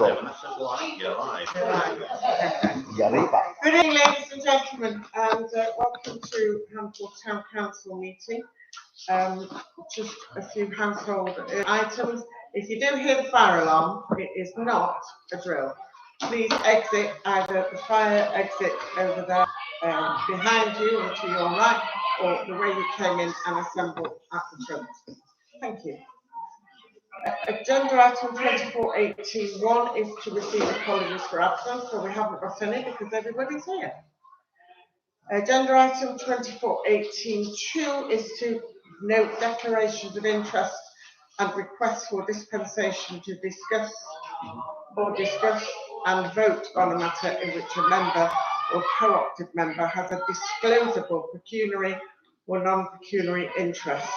Good evening, ladies and gentlemen, and welcome to Hampshire Town Council meeting. Just a few household items. If you do hear the fire alarm, it is not a drill. Please exit either the fire exit over there behind you or to your right, or the way you came in and assemble at the front. Thank you. Agenda item 24.18.1 is to receive apologies for absence, so we haven't got any because everybody's here. Agenda item 24.18.2 is to note declarations of interest and requests for dispensation to discuss and vote on a matter in which a member or co-opted member has a disclosable pecuniary or non-pecuniary interest.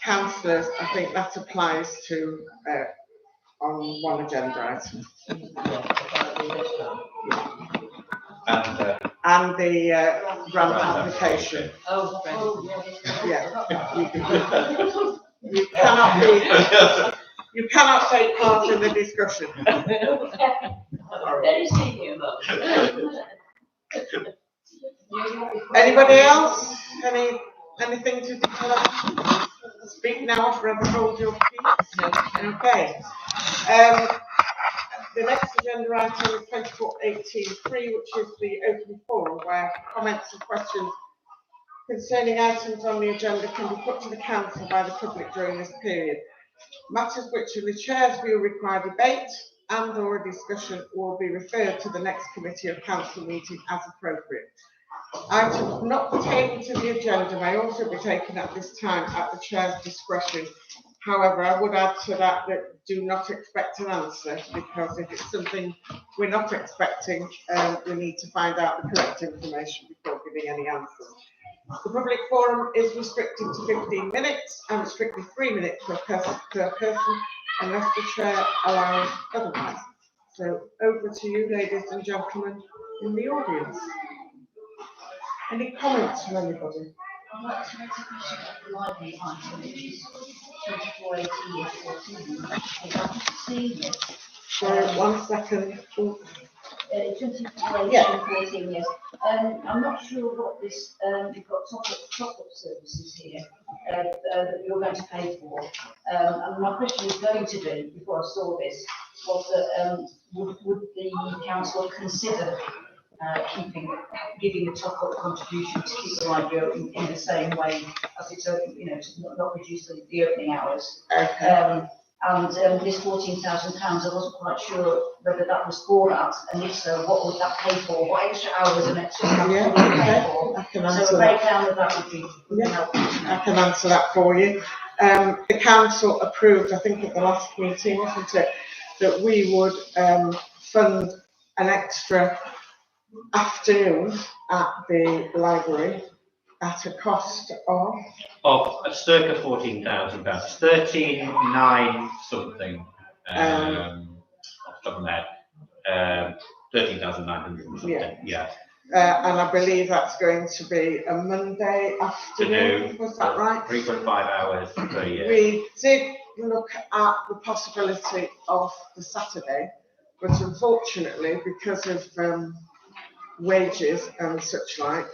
Councillors, I think that applies to on one agenda item. And the grant application. You cannot take part in the discussion. Anybody else? Anything to declare? Speak now, forever hold your peace. Okay. The next agenda item is 24.18.3, which is the open forum, where comments and questions concerning items on the agenda can be put to the council by the public during this period. Matters which in the chair's view require debate and or a discussion will be referred to the next committee of council meeting as appropriate. Items not pertaining to the agenda may also be taken at this time at the chair's discretion. However, I would add to that do not expect an answer, because if it's something we're not expecting, we need to find out the correct information before giving any answers. The public forum is restricted to 15 minutes and strictly 3 minutes per person, unless the chair allows otherwise. So over to you, ladies and gentlemen in the audience. Any comments from anybody? I'd like to make a question about the library item, which is 24.18.14. I haven't seen it. So 1 second. 24.18.14, yes. I'm not sure what this, you've got top-up services here that you're going to pay for. And my question was going to be, before I saw this, was that would the council consider giving a top-up contribution to keep the library open in the same way as it's open, to not reduce the opening hours. Okay. And this £14,000, I wasn't quite sure whether that was for that, and if so, what would that pay for? What extra hours and extra staff would it pay for? I can answer so a breakdown of that would be helpful. I can answer that for you. The council approved, I think at the last meeting, wasn't it, that we would fund an extra afternoon at the library at a cost of circa £14,000, 13,900 something off the top of my head, 13,900 something. Yeah. And I believe that's going to be a Monday afternoon. Was that right? 3.5 hours per year. We did look at the possibility of the Saturday, but unfortunately, because of wages and such like,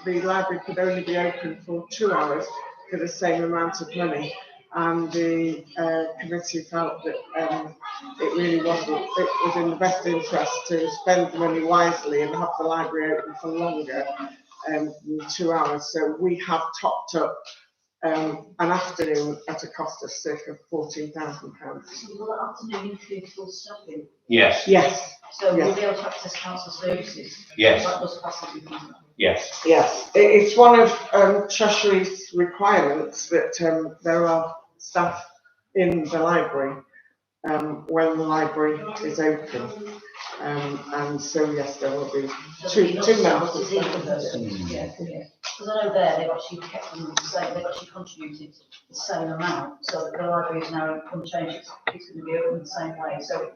the library could only be open for 2 hours for the same amount of money, and the committee felt that it really wasn't. It was in the best interest to spend the money wisely and have the library open for longer than 2 hours. So we have topped up an afternoon at a cost of circa £14,000. So will that afternoon include full staffing? Yes. Yes. So we'll be able to access council services? Yes. That was possibly. Yes. Yes. It's one of Treasury's requirements that there are staff in the library when the library is open. And so yes, there will be two members. Yeah. Because I know they've actually kept them the same, they've actually contributed the same amount, so that the library is now unchanged, it's going to be open the same way. So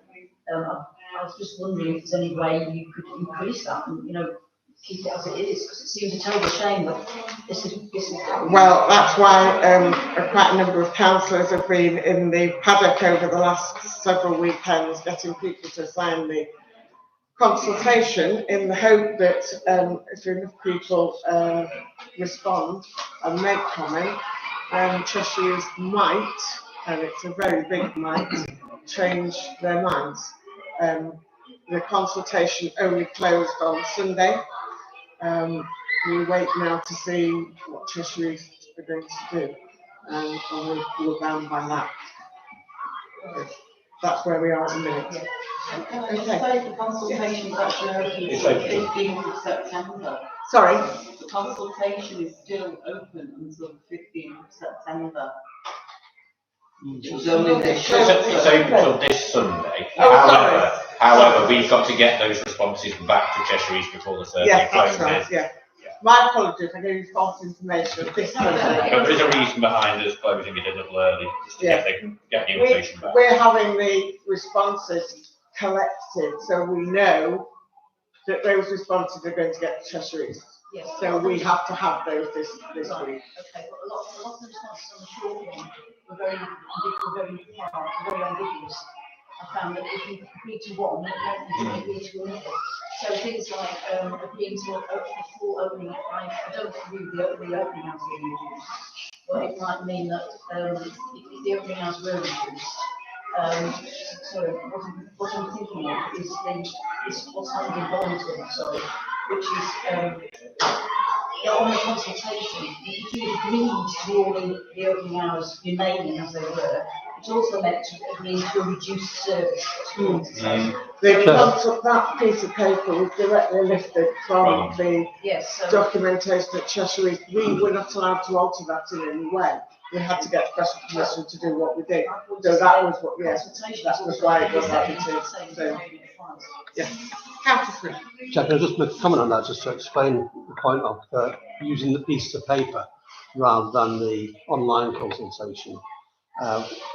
I was just wondering if there's any way you could increase that, and keep it as it is, because it seems a terrible shame that this is happening. Well, that's why quite a number of councillors have been in the paddock over the last several weekends, getting people to sign the consultation in the hope that if enough people respond and make comment, Cheshire's might, and it's a very big might, change their minds. The consultation only closed on Sunday. We wait now to see what Cheshire are going to do, and we're bound by that. That's where we are at the minute. Okay. The consultation is actually open until 15th of September. Sorry? The consultation is still open until 15th of September. It's open until this Sunday. Oh, However, we've got to get those responses back to Cheshire East before the Thursday Yes, closes. that's right, yeah. My apologies, I gave you false information. This Sunday. But there is a reason behind us closing it a little early, just to get the information back. We're having the responses collected, so we know that those responses are going to get to Cheshire East. Yes. So we have to have those this week. Okay, but a lot of the responses on the short one were very ambiguous. I found that if you agree to one, it meant you agree to another. So things like agreeing to a full opening, I don't agree with the opening hours being reduced. But it might mean that if the opening hours were reduced, sorry, what I'm thinking of is what's happened in Bollington, which is on the consultation, if you agreed to all the opening hours remaining as they were, it also meant to agree to a reduced service. That piece of paper was directly lifted from the documentation at Cheshire East. We were not allowed to alter that in any way. We had to get special permission to do what we did. So that was what, that was why it was added to. So, yeah. Councillor Smith. Jack, I'll just make a comment on that, just to explain the point of using the piece of paper rather than the online consultation.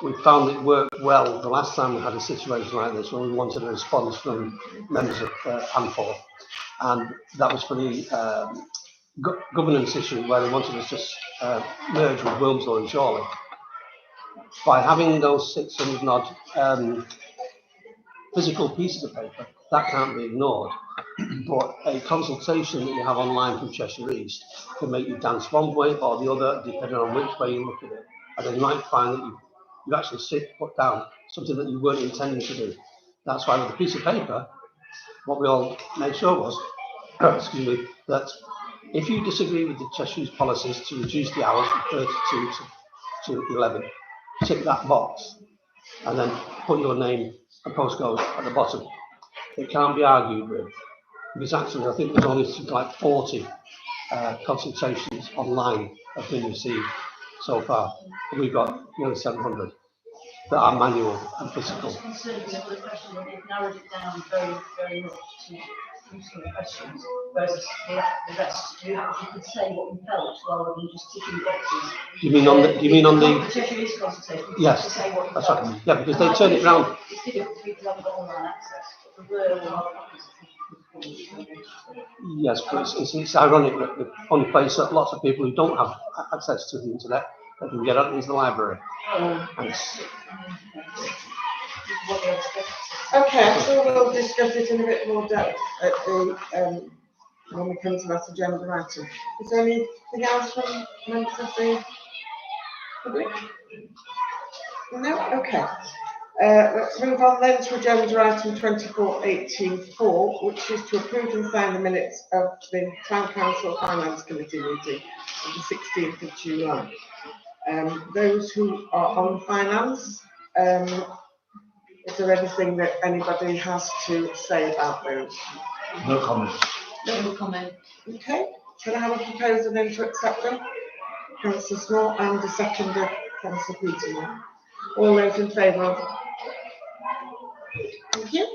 We found it worked well the last time we had a situation like this, when we wanted a response from members of ANFOR, and that was for the governance issue where they wanted us to merge with Wilmslow and Chorley. By having those 600 odd physical pieces of paper, that can't be ignored. But a consultation that you have online from Cheshire East can make you dance one way or the other, depending on which way you look at it. And then you might find that you actually put down something that you weren't intending to do. That's why with a piece of paper, what we all made sure was, excuse me, that if you disagree with the Cheshire East policies to reduce the hours from 32 to 11, tick that box and then put your name and postcode at the bottom. It can't be argued with. Because actually, I think there's only like 40 consultations online have been received so far. And we've got nearly 700 that are manual and physical. I'm just concerned with the question that they've narrowed it down very, very much to useful questions, whereas the rest, you could say what you felt rather than just ticking boxes. Do you mean on the The Cheshire East consultation? Yes, to say what you that's felt. right. Yeah, because they turn it round. It's difficult for people who haven't got online access, but the rural copies. Yes, but it's ironic that the only place that lots of people who don't have access to the internet that can get at is the library. Okay, so we'll discuss it in a bit more depth at the when we come to that agenda item. Is there anything else from members of the public? No? Okay. Let's move on then to agenda item 24.18.4, which is to approve and sign the minutes of the Town Council Finance Committee meeting of the 16th of July. Those who are on finance, is there anything that anybody has to say about those? No comment. No comment. Okay, can I have a proposal then to accept them? Councillor Small and a seconder, Councillor Peterman. All those in favour? Thank you.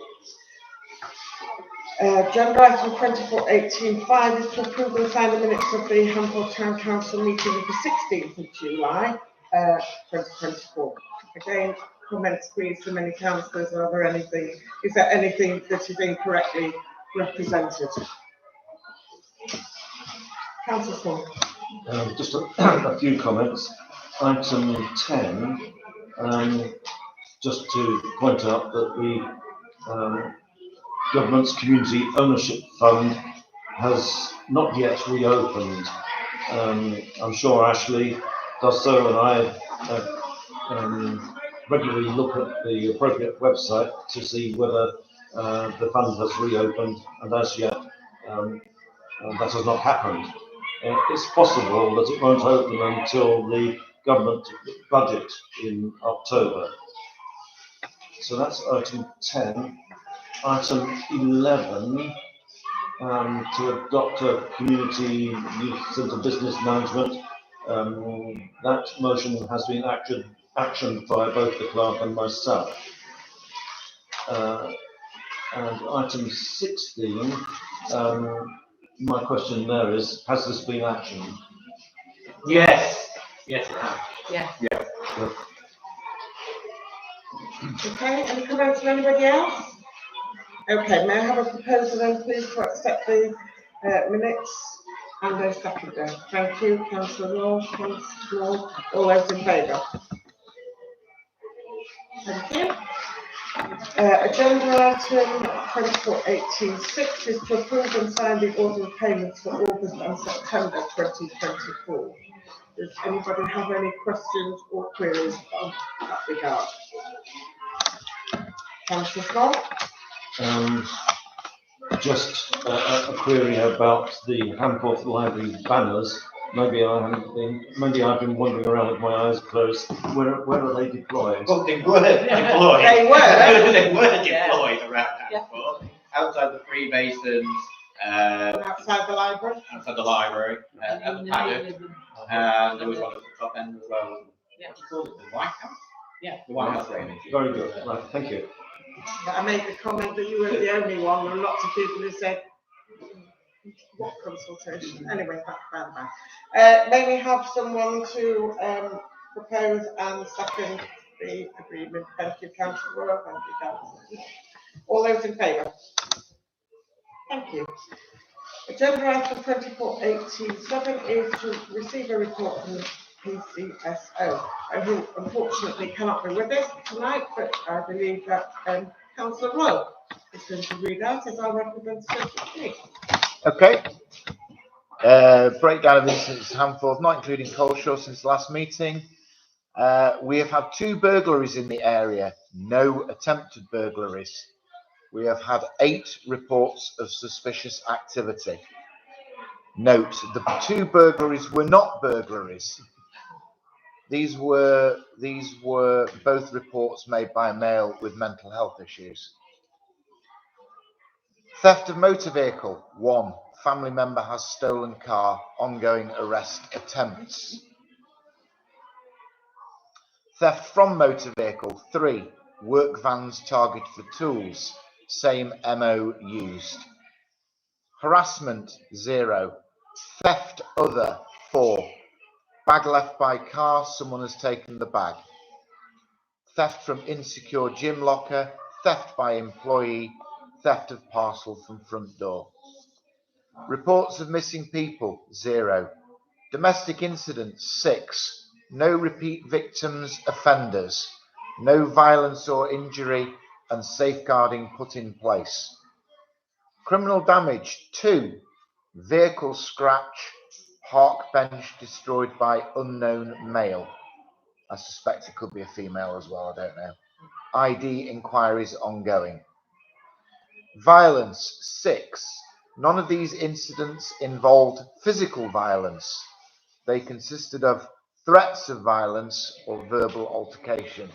Agenda item 24.18.5 is to approve and sign the minutes of the Hampole Town Council meeting of the 16th of July, 2024. Again, comments please from any councillors. Is there anything that is incorrectly represented? Councillor Small. Just a few comments. Item 10, just to point out that the Government's Community Ownership Fund has not yet reopened. I'm sure Ashley does so, and I regularly look at the appropriate website to see whether the fund has reopened, and as yet that has not happened. It's possible that it won't open until the government budget in October. So that's item 10. Item 11, to adopt a community youth centre business management. That motion has been actioned by both the clerk and myself. And item 16, my question there is, has this been actioned? Yes. Yes, it has. Yeah. Yeah. Okay, any comments from anybody else? Okay, may I have a proposal then, please, to accept the minutes and a seconder? Thank you, Councillor Law, Councillor Law. All those in favour? Thank you. Agenda item 2486 is to approve and sign the order of payments for August and September 2024. Does anybody have any questions or queries on that regard? Councillor Small. Just a query about the Hamforth Library banners. Maybe I've been wandering around with my eyes closed. Where are they deployed? Well, they were deployed. They were. They were deployed around Hamforth, outside the Freemasons, Outside the library. at the paddock, and there was one at the top end as well. Yeah. What do you call it? The White House? Yeah. The White House framing. Very good. Right, thank you. But I made the comment that you weren't the only one. There were lots of people who said, what consultation? Anyway, that's bad. May we have someone to propose and second the agreement? Thank you, Councillor Royal. Thank you, Councillor. All those in favour? Thank you. Agenda item 2487 is to receive a report from the PCSO, who unfortunately cannot be with us tonight, but I believe that Councillor Royal is going to read out as our representative. Okay. Breakdown of incidents at Hamforth, not including Coleshaw since the last meeting. We have had 2 burglaries in the area, no attempted burglaries. We have had 8 reports of suspicious activity. Note, the 2 burglaries were not burglaries. These were both reports made by a male with mental health issues. Theft of motor vehicle, 1. Family member has stolen car, ongoing arrest attempts. Theft from motor vehicle, 3. Work vans targeted for tools, same MO used. Harassment, 0. Theft other, 4. Bag left by car, someone has taken the bag. Theft from insecure gym locker, theft by employee, theft of parcel from front door. Reports of missing people, 0. Domestic incidents, 6. No repeat victims, offenders. No violence or injury, and safeguarding put in place. Criminal damage, 2. Vehicle scratch, park bench destroyed by unknown male. I suspect it could be a female as well, I don't know. ID inquiries ongoing. Violence, 6. None of these incidents involved physical violence. They consisted of threats of violence or verbal altercation.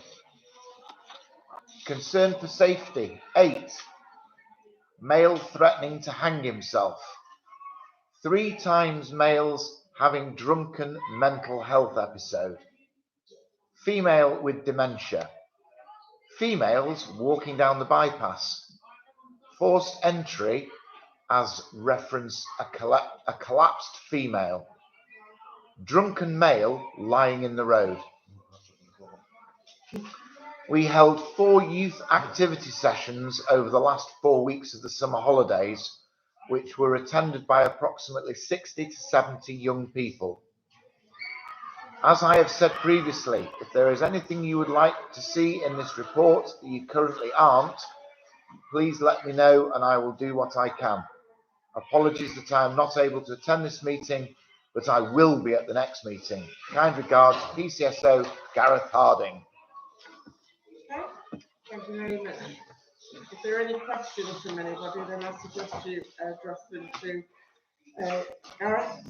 Concern for safety, 8. Male threatening to hang himself. 3 times males having drunken mental health episode. Female with dementia. Females walking down the bypass. Forced entry as reference a collapsed female. Drunken male lying in the road. We held 4 youth activity sessions over the last 4 weeks of the summer holidays which were attended by approximately 60 to 70 young people. As I have said previously, if there is anything you would like to see in this report that you currently aren't, please let me know and I will do what I can. Apologies that I am not able to attend this meeting, but I will be at the next meeting. Kind regards, PCSO Gareth Harding. Okay, thank you very much. If there are any questions from anybody, then I suggest you address them to Gareth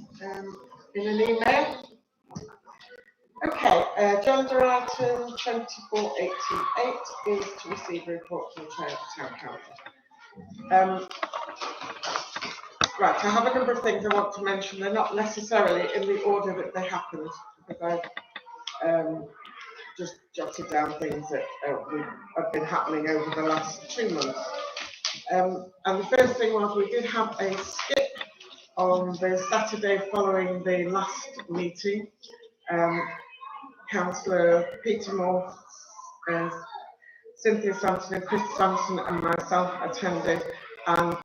in an email. Okay, agenda item 2488 is to receive a report from the Chair of the Town Council. Right, I have a number of things I want to mention. They're not necessarily in the order that they happened, because I've just jotted down things that have been happening over the last 2 months. And the first thing was we did have a skip on the Saturday following the last meeting. Councillor Peter Moore, Cynthia Sampson and Chris Sampson and myself attended, and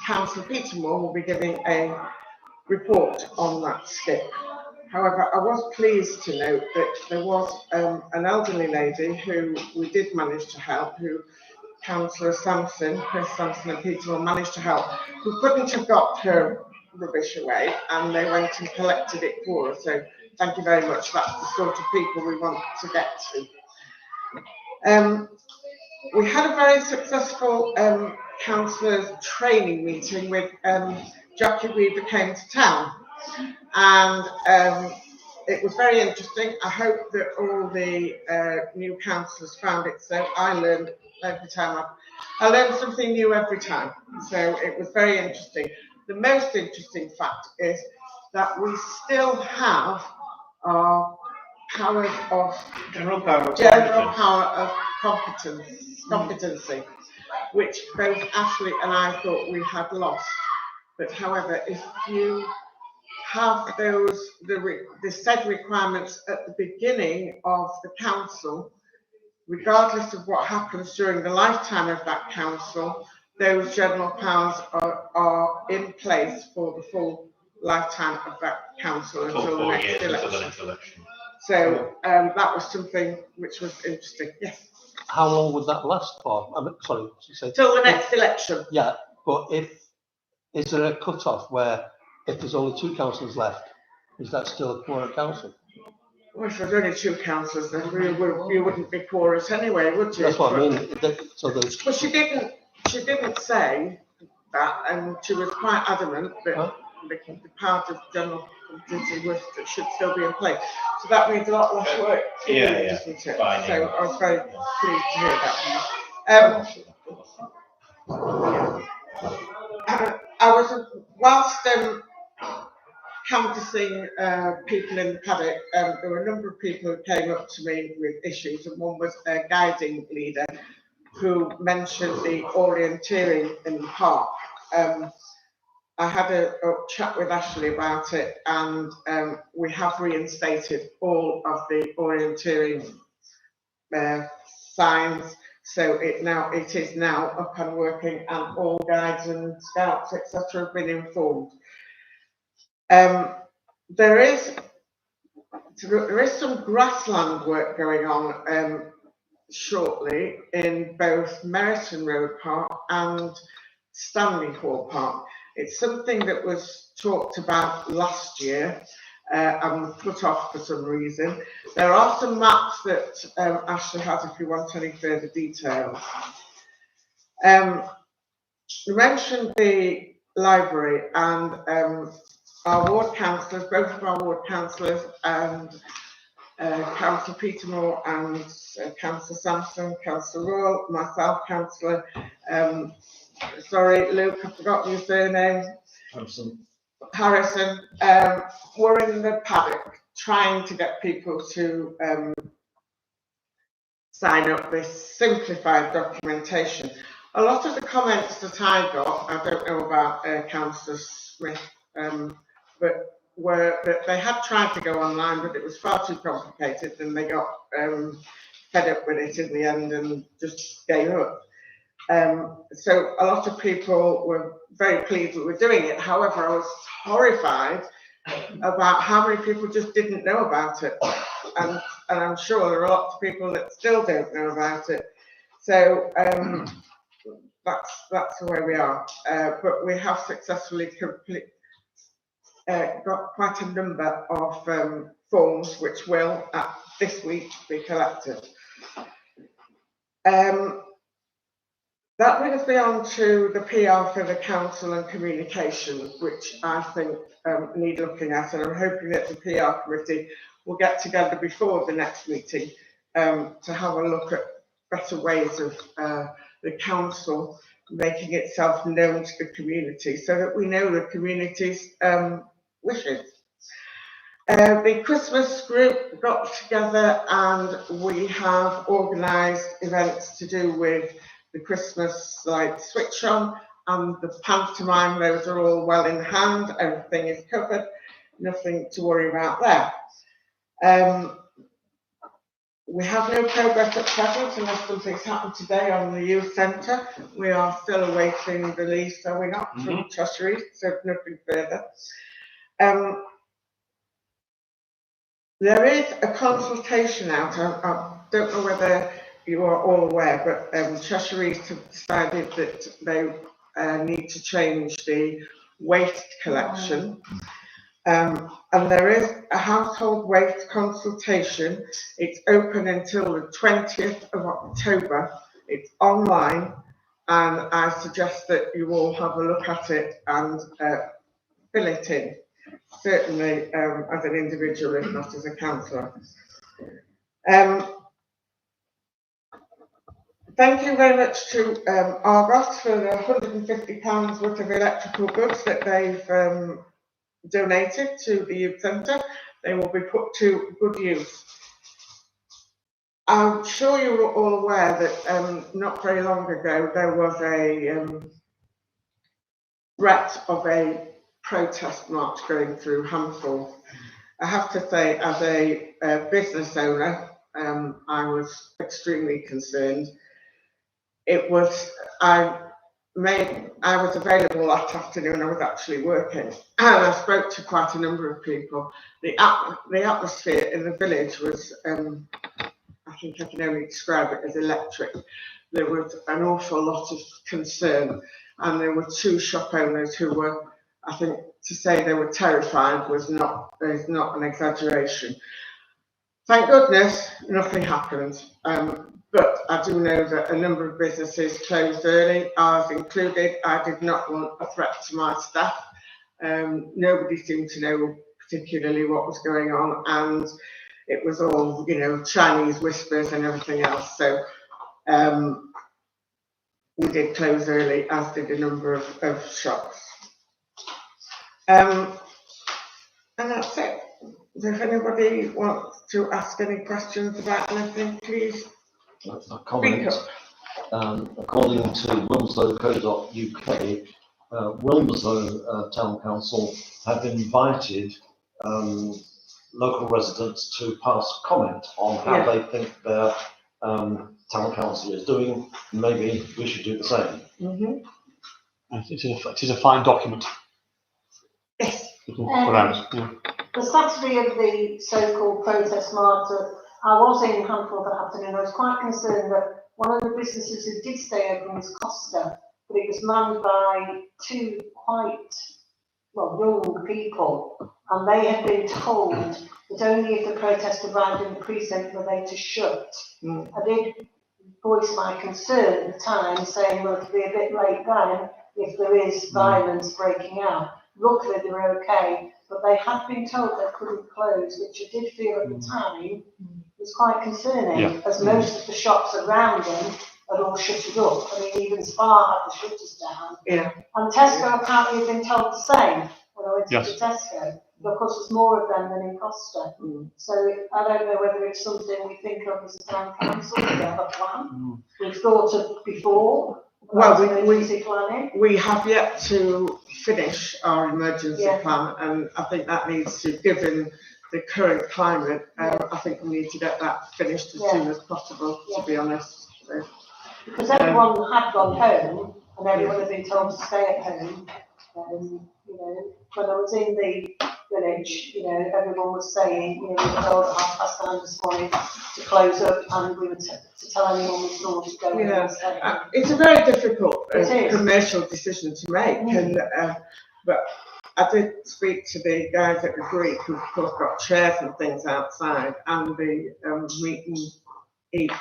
Councillor Peter Moore will be giving a report on that skip. However, I was pleased to note that there was an elderly lady who we did manage to help, who Councillor Sampson, Chris Sampson and Peter Moore managed to help, who couldn't have got her rubbish away, and they went and collected it for us. So thank you very much. That's the sort of people we want to get to. We had a very successful councillors training meeting with Jackie Weaver came to town, and it was very interesting. I hope that all the new councillors found it so. I learned every time. I learned something new every time, so it was very interesting. The most interesting fact is that we still have our powers of General power of competency, which both Ashley and I thought we had lost. But however, if you have the said requirements at the beginning of the council, regardless of what happens during the lifetime of that council, those general powers are in place for the full lifetime of that council until the next election. So that was something which was interesting. Yes. How long would that last for? Sorry, you say? Till the next election. Yeah, but is there a cut-off where if there's only 2 councillors left, is that still a quorum council? Well, if there's only 2 councillors, then you wouldn't be porous anyway, would you? That's what I mean. Well, she didn't say that, and she was quite adamant that the part of general competency was that should still be in place. So that means a lot less work, doesn't it? Fine, so I was very pleased to hear that. I was whilst canvassing people in the paddock, there were a number of people who came up to me with issues, and one was a guiding leader who mentioned the orienteering in the park. I had a chat with Ashley about it, and we have reinstated all of the orienteering signs, so it is now up and working, and all guides and scouts, etc., have been informed. There is some grassland work going on shortly in both Merriton Road Park and Stanley Hall Park. It's something that was talked about last year and put off for some reason. There are some maps that Ashley has if you want any further details. You mentioned the library, and our ward councillors, both of our ward councillors, and Councillor Peter Moore and Councillor Sampson, Councillor Royal, myself, Councillor, sorry, Luke, I've forgotten your surname. Harrison, were in the paddock trying to get people to sign up this simplified documentation. A lot of the comments that I got, I don't know about Councillor Smith, but were that they had tried to go online, but it was far too complicated, and they got fed up with it in the end and just gave up. So a lot of people were very pleased we were doing it. However, I was horrified about how many people just didn't know about it. And I'm sure there are lots of people that still don't know about it. So that's the way we are. But we have successfully got quite a number of forms which will this week be collected. That brings me on to the PR for the council and communication, which I think need looking at, and I'm hoping that the PR committee will get together before the next meeting to have a look at better ways of the council making itself known to the community so that we know the community's wishes. The Christmas group got together and we have organised events to do with the Christmas light switch on and the pantomime. Those are all well in hand, everything is covered, nothing to worry about there. We have no progress at present unless something's happened today on the youth centre. We are still awaiting the lease, are we not, from Cheshire East, so nothing further. There is a consultation out. I don't know whether you are all aware, but Cheshire East have decided that they need to change the waste collection. And there is a household waste consultation. It's open until the 20th of October. It's online, and I suggest that you all have a look at it and fill it in. Certainly as an individual, if not as a councillor. Thank you very much to Argos for the £150 worth of electrical goods that they've donated to the youth centre. They will be put to good use. I'm sure you were all aware that not very long ago there was a threat of a protest march going through Hansel. I have to say, as a business owner, I was extremely concerned. I was available that afternoon. I was actually working, and I spoke to quite a number of people. The atmosphere in the village was, I think I can only describe it as electric. There was an awful lot of concern, and there were two shop owners who were, I think, to say they were terrified is not an exaggeration. Thank goodness nothing happened. But I do know that a number of businesses closed early, ours included. I did not want a threat to my staff. Nobody seemed to know particularly what was going on, and it was all, Chinese whispers and everything else. So we did close early, as did a number of shops. And that's it. If anybody wants to ask any questions about anything, please. A comment. According to wilmslow.co.uk, Wilmslow Town Council have invited local residents to pass comment on how they think their town council is doing. Maybe we should do the same. It is a fine document. Yes. The Saturday of the so-called protest march, I was in Handful that afternoon. I was quite concerned that one of the businesses who did stay open was Costa, but it was manned by two quite, young people, and they had been told that only if the protest arrived in the precinct were they to shut. I did voice my concern at the time, saying, well, it'll be a bit late then if there is violence breaking out. Luckily, they were okay, but they had been told they couldn't close, which I did feel at the time was quite concerning, as most of the shops around them had all shuttered up. I mean, even Spar had the shutters down. And Tesco apparently had been told the same when I went to Tesco. But of course, there's more of them than in Costa. So I don't know whether it's something we think of as a town council, we have a plan. We've thought of before. Well, we have yet to finish our emergency plan, and I think that needs to, given the current climate, I think we need to get that finished as soon as possible, to be honest. So, Because everyone had gone home and everyone had been told to stay at home. You know, when I was in the village, you know, everyone was saying, you know, we were told at 9:30 this morning to close up, and we were to tell anyone we saw to go home and stay. It's a very difficult It is. commercial decision to make, and but I did speak to the guys at the Greek, who've of course got chairs and things outside, and the meet and eat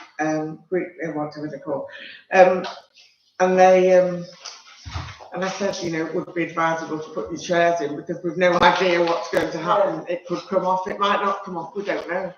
Greek, whatever they're called, and they and I said, you know, it would be advisable to put your chairs in because we've no idea what's going to happen. It could come off, it might not come off, we don't know.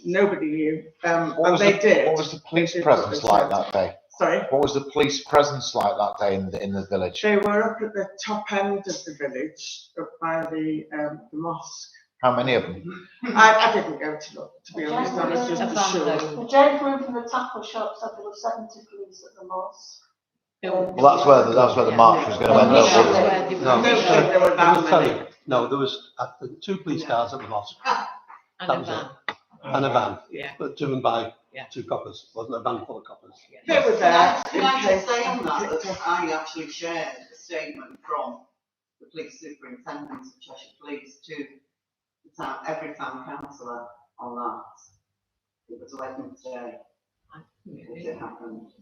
Nobody knew, and they did. What was the police presence like that day? Sorry? What was the police presence like that day in the village? They were up at the top end of the village, up by the mosque. How many of them? I didn't go to look, to be honest, I was just assured. The gentleman from the tackle shop said there were 70 police at the mosque. Well, that's where the march was going to end up. wasn't it? No, I don't think there were that many. no, there was 2 police cars at the mosque. And That a was van. And a van, Yeah. but driven by Yeah. 2 coppers, wasn't a van full of coppers. They were there. Can I just say on that, that I actually shared a statement from the police superintendent of Cheshire Police to the town, every town councillor on that. It was Wednesday, it happened.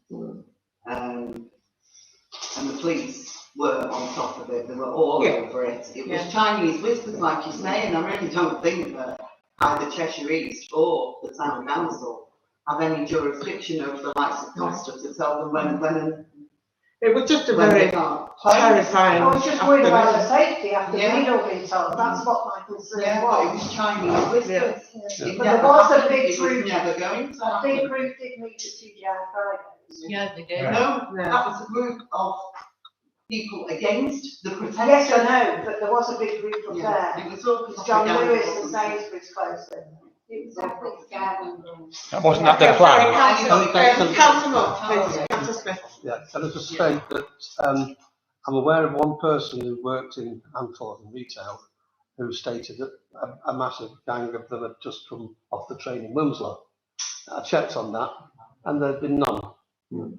And the police were on top of it, they were all over it. It was Chinese whispers, like you say, and I really don't think that either Cheshire East or the town council have any jurisdiction over the likes of Costa to tell them when It was just a when very they can't. terrifying. I was just worried about afternoon. the safety after Yeah. we'd all been told. That's what my concern Yeah, but it was. was Chinese whispers. Yeah. It But never there was a happened, big it was group. never going to A happen. big group did meet at TGI Fridays. Yeah, they did. No, No. that was a group of people against the Yes, protesters. I know, but there was a big group up Yeah, there. it was all It's John Lewis and propaganda. Sainsbury's close in. It was definitely scary. Wasn't that their Okay, plan? sorry, Councillor, please, Councillor Smith. Yeah, can I just say that I'm aware of one person who worked in Anfield in retail who stated that a massive gang of them had just come off the train in Wilmslow. I checked on that and there had been none. None.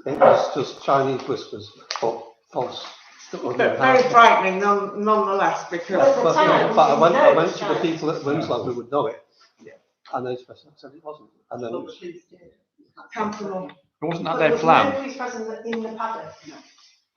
It was just Chinese whispers, but false. But very frightening nonetheless, because But I went to the people at Winslow who would know it. And they said it wasn't. And then it was, Councillor, Wasn't that But their there was plan? nobody's present in the paddock.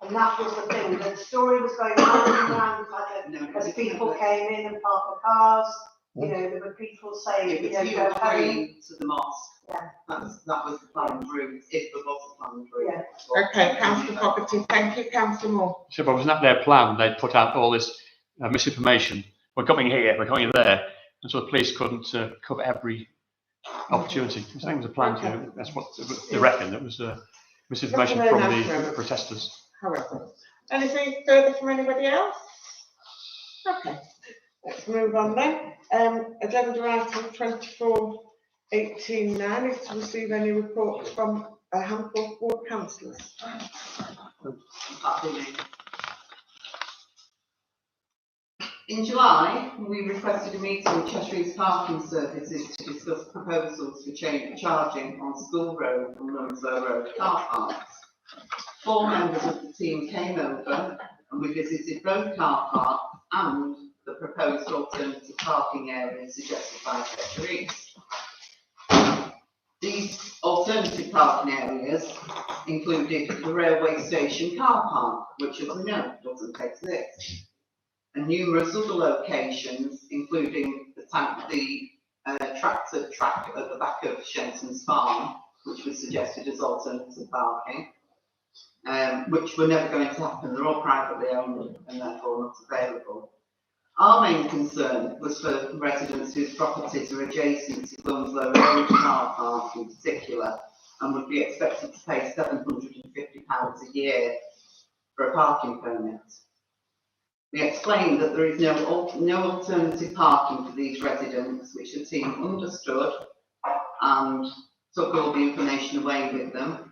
And that was the thing, the story was going on around the paddock No, as people came in and parked the cars. You know, there were people saying, It you was know, you go home. free to the mosque. Yeah. That was the planned route, if there was a planned route. Yeah. okay, Councillor Fogarty, thank you, Councillor Moore. So, but wasn't that their plan? They'd put out all this misinformation. We're coming here, we're coming there. And so the police couldn't cover every opportunity. I think it was a plan to, that's what they reckon. It was misinformation That's from very the nice. protesters. However, anything further from anybody else? Okay, let's move on then. Agenda item 24.18.9 is to receive any reports from a handful of ward councillors. In July, we requested a meeting with Cheshire East Parking Services to discuss proposals for charging on School Road and Wilmslow Road car parks. 4 members of the team came over and we visited both car parks and the proposed alternative parking areas suggested by Cheshire East. These alternative parking areas included the railway station car park, which as we know doesn't exist, and numerous other locations, including the tractor track at the back of Shenton's Farm, which was suggested as alternative parking, which were never going to happen. They're all privately owned and therefore not available. Our main concern was for residents whose properties are adjacent to Wilmslow Road car park in particular, and would be expected to pay £750 a year for a parking permit. We explained that there is no alternative parking for these residents, which the team understood and took all the information away with them.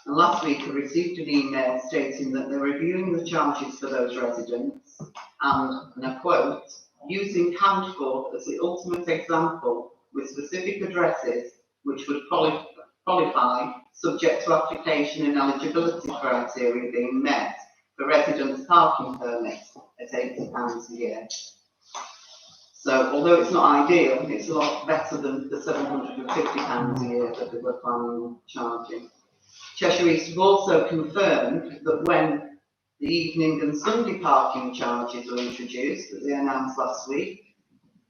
And last week I received an email stating that they're reviewing the charges for those residents and I quote, using Handford as the ultimate example with specific addresses which would qualify, subject to application and eligibility criteria being met for residents' parking permits at £80 a year. So although it's not ideal, it's a lot better than the £750 a year that they were planning on charging. Cheshire East have also confirmed that when the evening and Sunday parking charges are introduced, that they announced last week,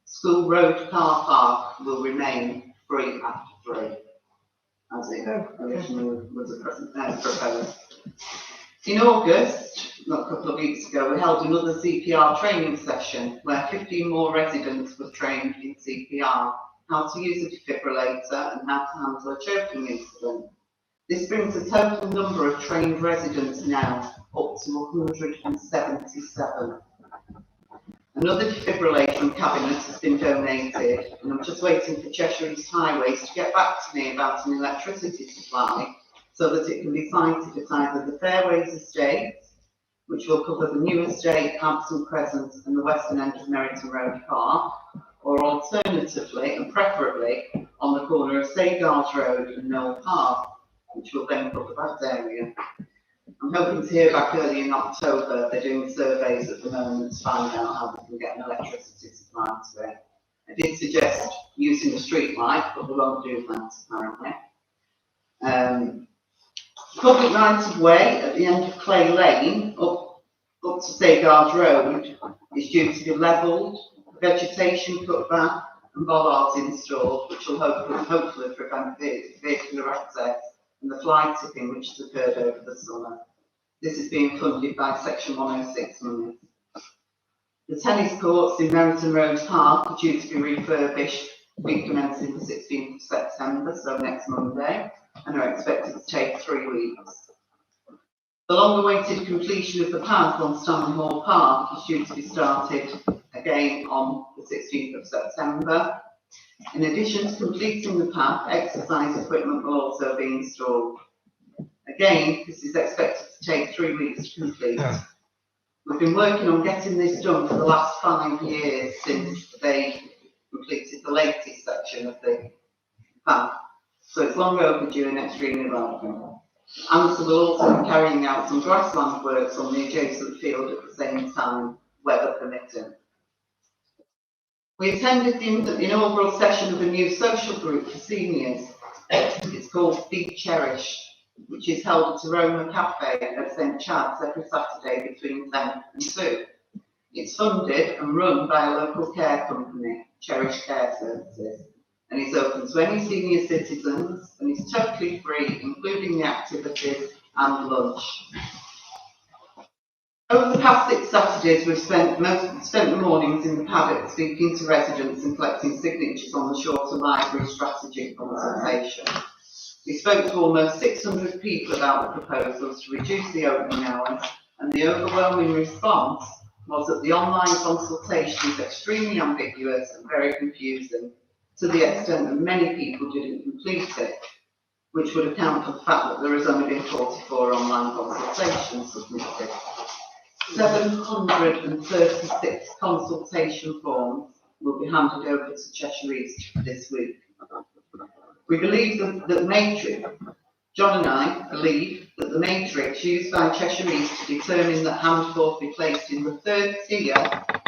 School Road car park will remain free after 3, as it originally was proposed. In August, not a couple of weeks ago, we held another CPR training session where 15 more residents were trained in CPR, how to use a defibrillator and how to handle a choking incident. This brings the total number of trained residents now up to 177. Another defibrillation cabinet has been donated, and I'm just waiting for Cheshire East Highways to get back to me about an electricity supply so that it can be sited at either the Fairways estate, which will cover the new estate, Hampton Crescent and the western end of Merrington Road Park, or alternatively and preferably on the corner of Sagars Road and Knoll Park, which will then cover that area. I'm hoping to hear back early in October. They're doing surveys at the moment to find out how we can get an electricity supply to it. I did suggest using a street light, but we won't do that apparently. Public right of way at the end of Clay Lane up to Sagars Road is due to be levelled, vegetation cut back and bollards installed, which will hopefully prevent vehicular access and the fly tipping which has occurred over the summer. This is being funded by Section 106 money. The tennis courts in Merrington Road Park are due to be refurbished, recommencing the 16th of September, so next Monday, and are expected to take 3 weeks. The long-awaited completion of the path on Stanley Hall Park is due to be started again on the 16th of September. In addition to completing the path, exercise equipment will also be installed. Again, this is expected to take 3 weeks to complete. We've been working on getting this done for the last 5 years since they completed the latest section of the path. So it's long overdue and extremely welcome. AMSA will also be carrying out some grassland works on the adjacent field at the same time, weather permitting. We attended the inaugural session of a new social group for seniors. It's called Be Cherish, which is held at Aroma Cafe at St Chad's every Saturday between 10 and 2. It's funded and run by a local care company, Cherish Care Services, and it's open to any senior citizens and is totally free, including the activities and lunch. Over the past 6 Saturdays, we've spent the mornings in the paddock speaking to residents and collecting signatures on the shorter library strategy consultation. We spoke to almost 600 people about the proposals to reduce the opening hours, and the overwhelming response was that the online consultation is extremely ambiguous and very confusing, to the extent that many people didn't complete it, which would account for the fact that there has only been 44 online consultations submitted. 736 consultation forms will be handed over to Cheshire East this week. We believe that matrix, John and I believe that the matrix used by Cheshire East to determine that Handforth be placed in the 3rd tier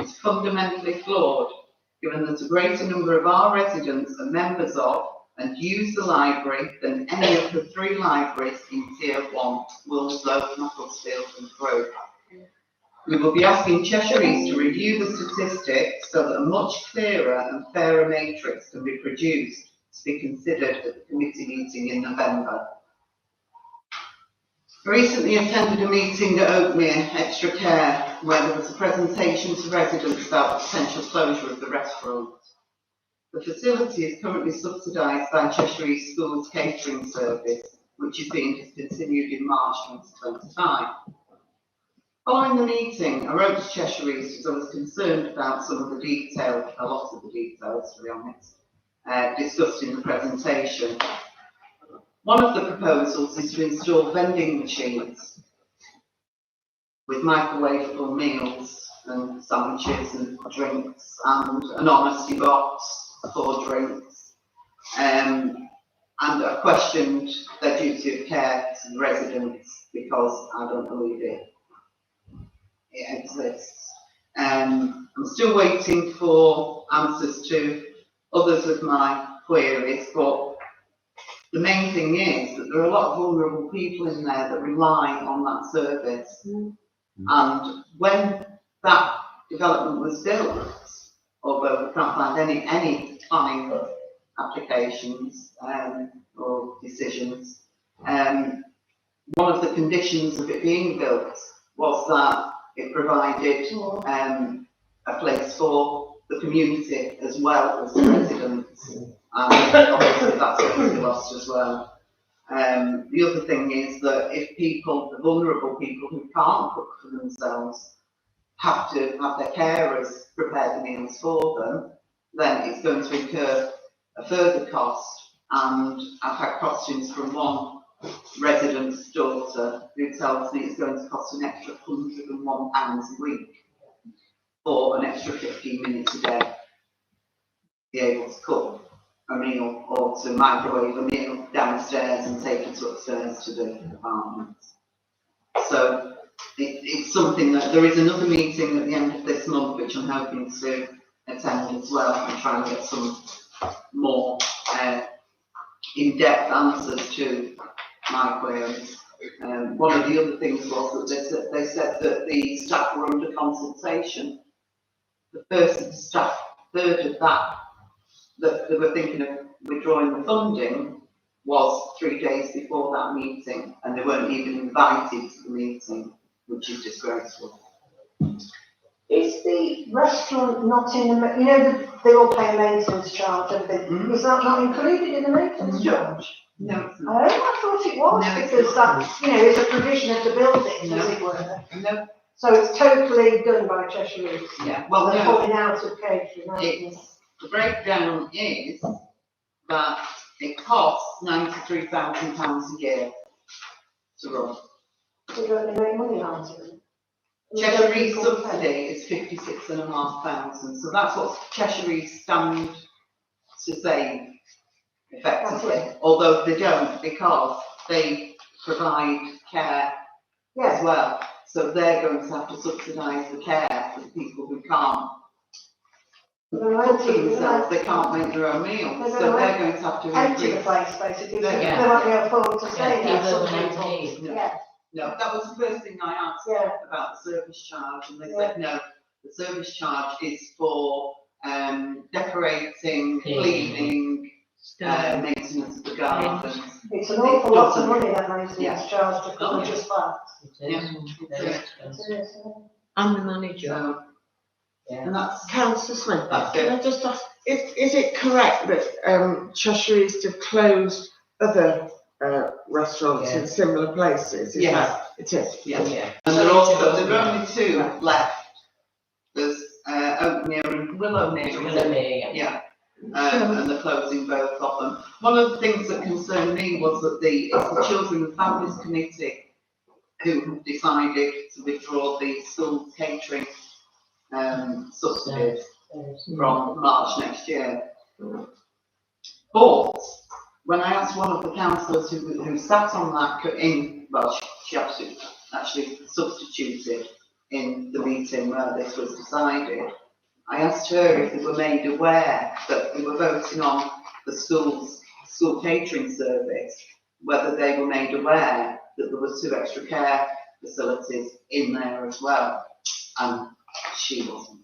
is fundamentally flawed, given that a greater number of our residents are members of and use the library than any of the 3 libraries in Tier 1, Wilmslow, Macclesfield and Crewe. We will be asking Cheshire East to review the statistics so that a much clearer and fairer matrix can be produced to be considered at the committee meeting in November. I recently attended a meeting at Oakmere Extra Care where there was a presentation to residents about the potential closure of the restaurant. The facility is currently subsidised by Cheshire East Schools Catering Service, which is being discontinued in March 2025. Following the meeting, I wrote to Cheshire East as I was concerned about some of the detail, a lot of the details to be honest, discussed in the presentation. One of the proposals is to install vending machines with microwavable meals and sandwiches and drinks and an honesty box for drinks. And I questioned their duty of care to the residents because I don't believe it exists. I'm still waiting for answers to others of my queries, but the main thing is that there are a lot of vulnerable people in there that rely on that service. And when that development was built, although we can't find any planning applications or decisions, one of the conditions of it being built was that it provided a place for the community as well as the residents, and obviously that's what we lost as well. The other thing is that if people, the vulnerable people who can't cook for themselves, have to have their carers prepare the meals for them, then it's going to incur a further cost. And I've had questions from one resident's daughter who tells me it's going to cost an extra £101 a week or an extra 15 minutes a day to be able to cook a meal or to microwave a meal downstairs and take it upstairs to the apartment. So it's something that there is another meeting at the end of this month which I'm hoping to attend as well and try and get some more in-depth answers to my queries. One of the other things was that they said that the staff were under consultation. The first staff third of that they were thinking of withdrawing the funding was 3 days before that meeting, and they weren't even invited to the meeting, which is disgraceful. Is the restaurant not in the, you know, they all pay a maintenance charge, everything, is that not included in the maintenance charge? No. Oh, I thought it was, No, because that, you know, is a provision of the building, as it were. No. So it's totally done by Cheshire East. Yeah. Well, They're no. pulling out of catering. The breakdown is that it costs £93,000 a year to run. They don't make money out of it. Cheshire East subsidy is £56,500, so that's what Cheshire East stand to save effectively. Although they don't, because they provide care as well. So they're going to have to subsidise the care for people who can't cook for themselves, they can't make their own meals, so they're going to have to empty the increase. place basically, so Yeah. they won't be afford to stay there. people Some will people. need. Yeah, No, that was the first thing I asked about the service charge, and they said no, the service charge is for decorating, cleaning, maintenance of the gardens. it's an awful lot of money that maintenance charge to cover just that. I'm the manager. So, and that's Councillor Smith, That's can it. I just ask, Is it correct that Cheshire East have closed other restaurants in similar places? Is Yes. that- It is. Yeah. And there are only two left. There's Oakmere and Willowmere. Yeah. And they're closing both of them. One of the things that concerned me was that it's the Children and Families Committee who have decided to withdraw the school catering subsidies from March next year. But when I asked one of the councillors who sat on that she actually substituted in the meeting where this was decided. I asked her if they were made aware that they were voting on the school catering service, whether they were made aware that there were 2 extra care facilities in there as well, and she wasn't.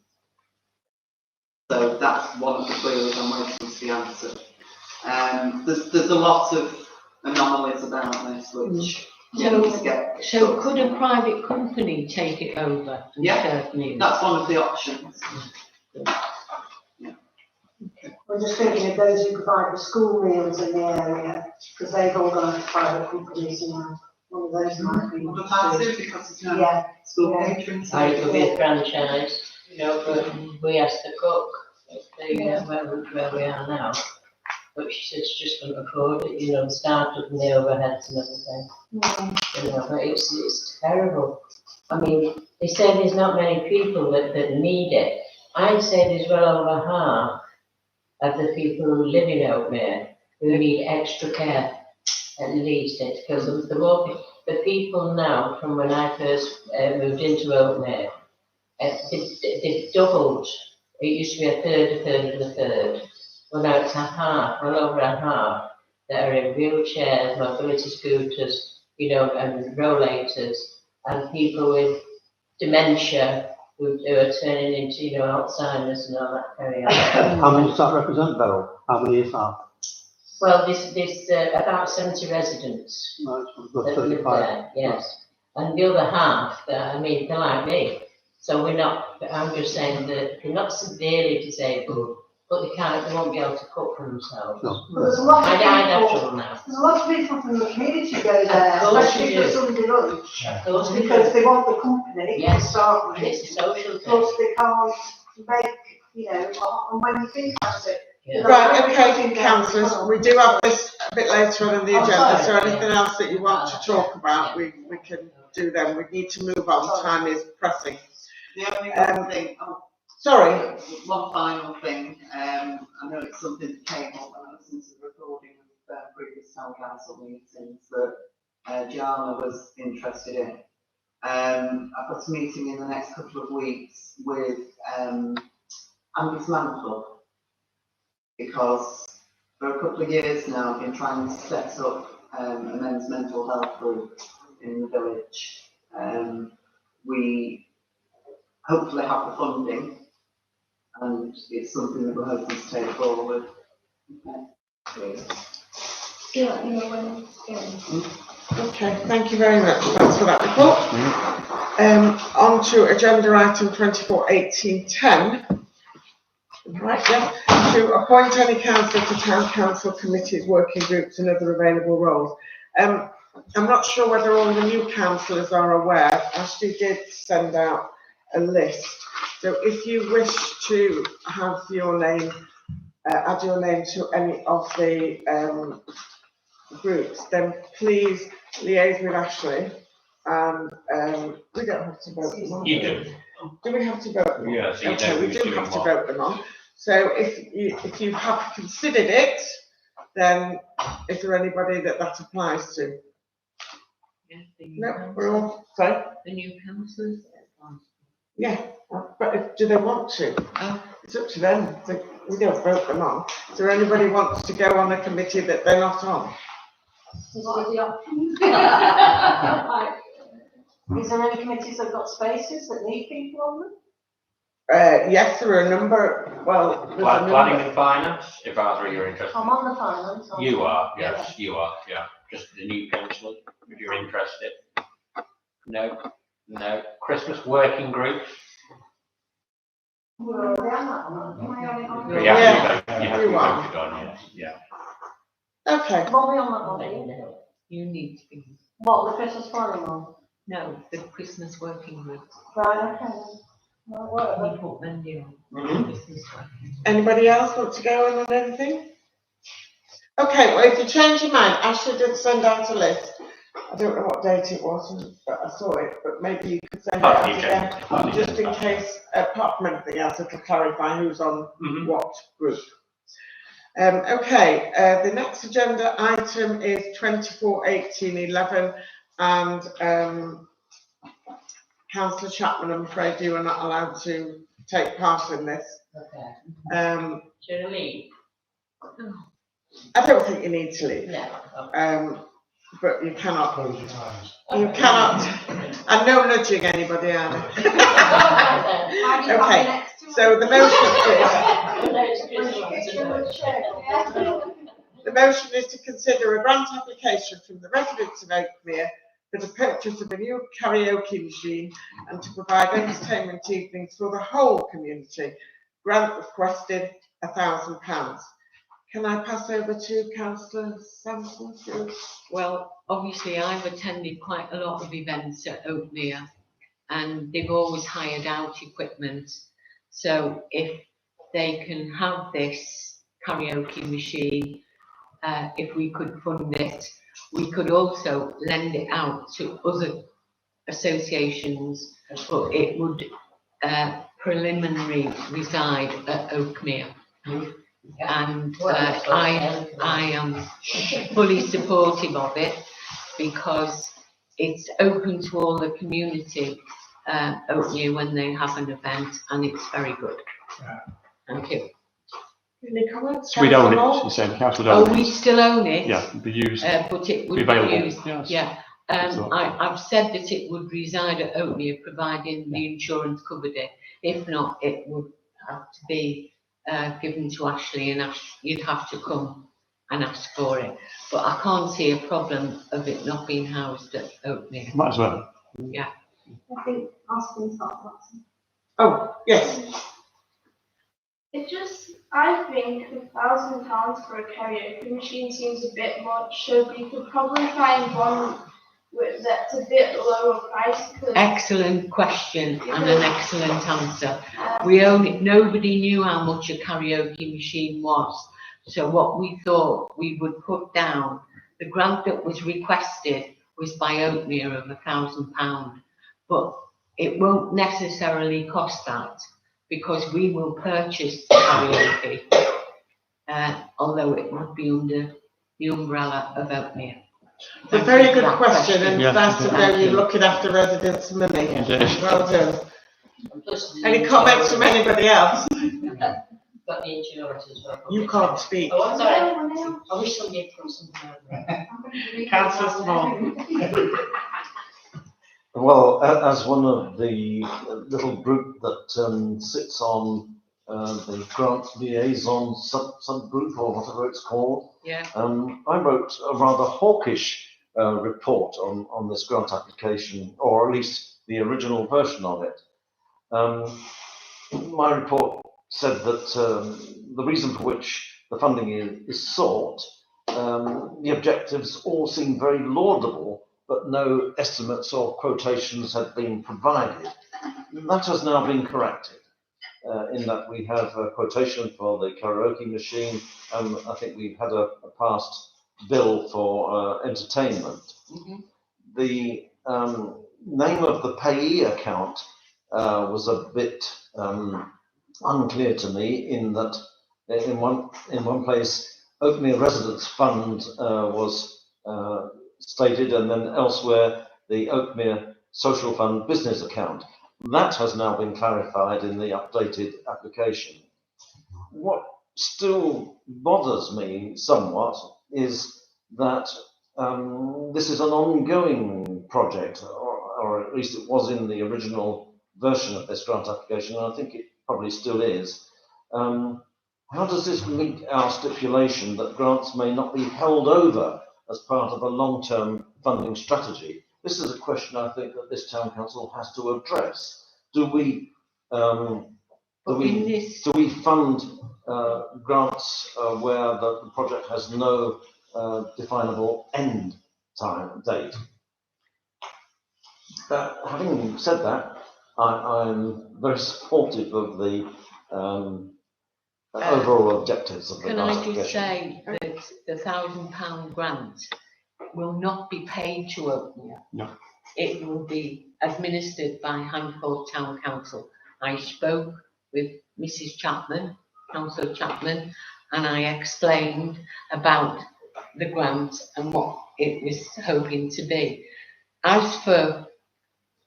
So that's one of the queries I'm waiting to be answered. There's a lot of anomalies about this which need to get. so could a private company take it over and serve meals? That's one of the options. We're just thinking of those who provide the school meals in the area, because they've all gone to private companies now. One of those might be. Well, that's it, because it's now school catering. Or it could be a franchise, you know, but we asked the cook, where we are now. But she said she just couldn't afford it, you know, the startup and the overheads and everything. You know, but it's terrible. I mean, they say there's not many people that need it. I'd say there's well over half of the people who live in Oakmere who need extra care at least. It's because the people now, from when I first moved into Oakmere, they've doubled. It used to be a third, a third, and a third. Well, now it's a half, well over a half, that are in wheelchairs, mobility scooters, you know, and rollators, and people with dementia who are turning into, you know, Alzheimer's and all that carry on. How many does that represent, Beryl? How many is that? Well, this about 70 residents Right, so we've got that live 35. there, yes. And the other half, I mean, they're like me. So we're not, I'm just saying that they're not severely disabled, but they won't be able to cook for themselves. No. But there's a lot of I died people, after now. there's a lot of people from the community go there, Of course especially you for do. Sunday lunch, Those because they want the company to Yes. start with. And it's a social thing. Plus they can't make, you know, and when you think about it. Yeah. Right, okay, councillors, we do have this a bit later on in the Oh, agenda, so sorry. anything else that you want to talk about, we can do then. We need to move on, time is pressing. The only one thing, Sorry, one final thing, I know it's something that came up when I listened to the recording of previous town council meetings that Jana was interested in. I've got a meeting in the next couple of weeks with Andy's Man Club, because for a couple of years now I've been trying to set up a men's mental health group in the village. We hopefully have the funding, and it's something that we're hoping to take forward. okay, thank you very much, thanks for that report. On to agenda item 24/1810. Right, yeah, to appoint any councillor to town council committees, working groups and other available roles. I'm not sure whether all the new councillors are aware, Ashley did send out a list. So if you wish to have your name, add your name to any of the groups, then please liaise with Ashley. And we don't have to vote them on. You do. Do we have to vote them on? Yeah, so you know Okay, we who's do doing have to what. vote them on. So if you have considered it, then is there anybody that applies to? No, we're all, sorry? The new councillors? Yeah, but do they want to? It's up to them. We don't vote them on. Is there anybody wants to go on a committee that they're not on? What are the options? Is there any committees that have got spaces that need people on them? Yes, there are a number, well, there's a Planning number. and finance, if either of you are interested. I'm on the finance. You are, yes, you are, yeah. Just the new councillor, if you're interested. No, no. Christmas working group. We're already on that one. You Yeah, have to be you are. voted on, yeah. Okay, Are we on that one? You need to be. What, the Christmas planning one? No, the Christmas working group. Right, okay. Well, whatever. We put Wendy on. Mhm. Christmas working. anybody else want to go on anything? Okay, well, if you change your mind, Ashley did send out a list. I don't know what date it was, but I saw it, but maybe you could send it Part of out the agenda, again, part of the just in agenda. case, apart from anything else, it'll clarify who's on Mhm. what group. Okay, the next agenda item is 24/1811, and Councillor Chapman, I'm afraid you are not allowed to take part in this. Okay. Should I leave? I don't think you need to leave. No. But you cannot. You cannot. And no nudging anybody either. Okay, so the motion is to consider a grant application from the residents of Oakmere for the purchase of a new karaoke machine and to provide entertainment evenings for the whole community. Grant requested £1,000. Can I pass over to Councillor Sampson? Well, obviously I've attended quite a lot of events at Oakmere and they've always hired out equipment. So if they can have this karaoke machine, if we could fund it, we could also lend it out to other associations, but it would preliminary reside at Oakmere. And Well, that's what I am fully supportive of it because it's open to all the community opening when they have an event, and it's very good. Thank you. Any comments? So we'd own Councillor it, Hall? you said, the council would Oh, own we it. still own it. Yeah, it'd be used, But it be would be available. used, Yes. yeah. Excellent. I've said that it would reside at Oakmere, providing the insurance covered it. If not, it would have to be given to Ashley, and you'd have to come and ask for it. But I can't see a problem of it not being housed at Oakmere. Might as well. I think Austin's got that. Oh, yes. I think £1,000 for a karaoke machine seems a bit much, so we could probably find one that's a bit lower price. Excellent question and an excellent answer. We own it. Nobody knew how much a karaoke machine was. So what we thought we would put down, the grant that was requested was by Oakmere of £1,000, but it won't necessarily cost that because we will purchase the karaoke, although it would be under the umbrella of Oakmere. It's a very good question, and Yeah. nice to know you're looking after residents' money. Indeed. Well done. And plus the Any comments from anybody else? Got the insurance as well. You can't speak. Oh, I'm sorry. I wish somebody had put something over. Councillor Small. Well, as one of the little group that sits on the grants liaison subgroup or whatever it's called, Yeah. I wrote a rather hawkish report on this grant application, or at least the original version of it. My report said that the reason for which the funding is sought, the objectives all seem very laudable, but no estimates or quotations had been provided. That has now been corrected, in that we have a quotation for the karaoke machine, and I think we've had a past bill for entertainment. The name of the payee account was a bit unclear to me, in that in one place Oakmere Residents Fund was stated, and then elsewhere the Oakmere Social Fund business account. That has now been clarified in the updated application. What still bothers me somewhat is that this is an ongoing project, or at least it was in the original version of this grant application, and I think it probably still is. How does this meet our stipulation that grants may not be held over as part of a long-term funding strategy? This is a question I think that this town council has to address. Do we fund grants where the project has no definable end time date? Having said that, I'm very supportive of the overall objectives of the Can I grant just application. say that the £1,000 grant will not be paid to Oakmere. No. It will be administered by Handford Town Council. I spoke with Mrs. Chapman, Councillor Chapman, and I explained about the grant and what it was hoping to be. As for,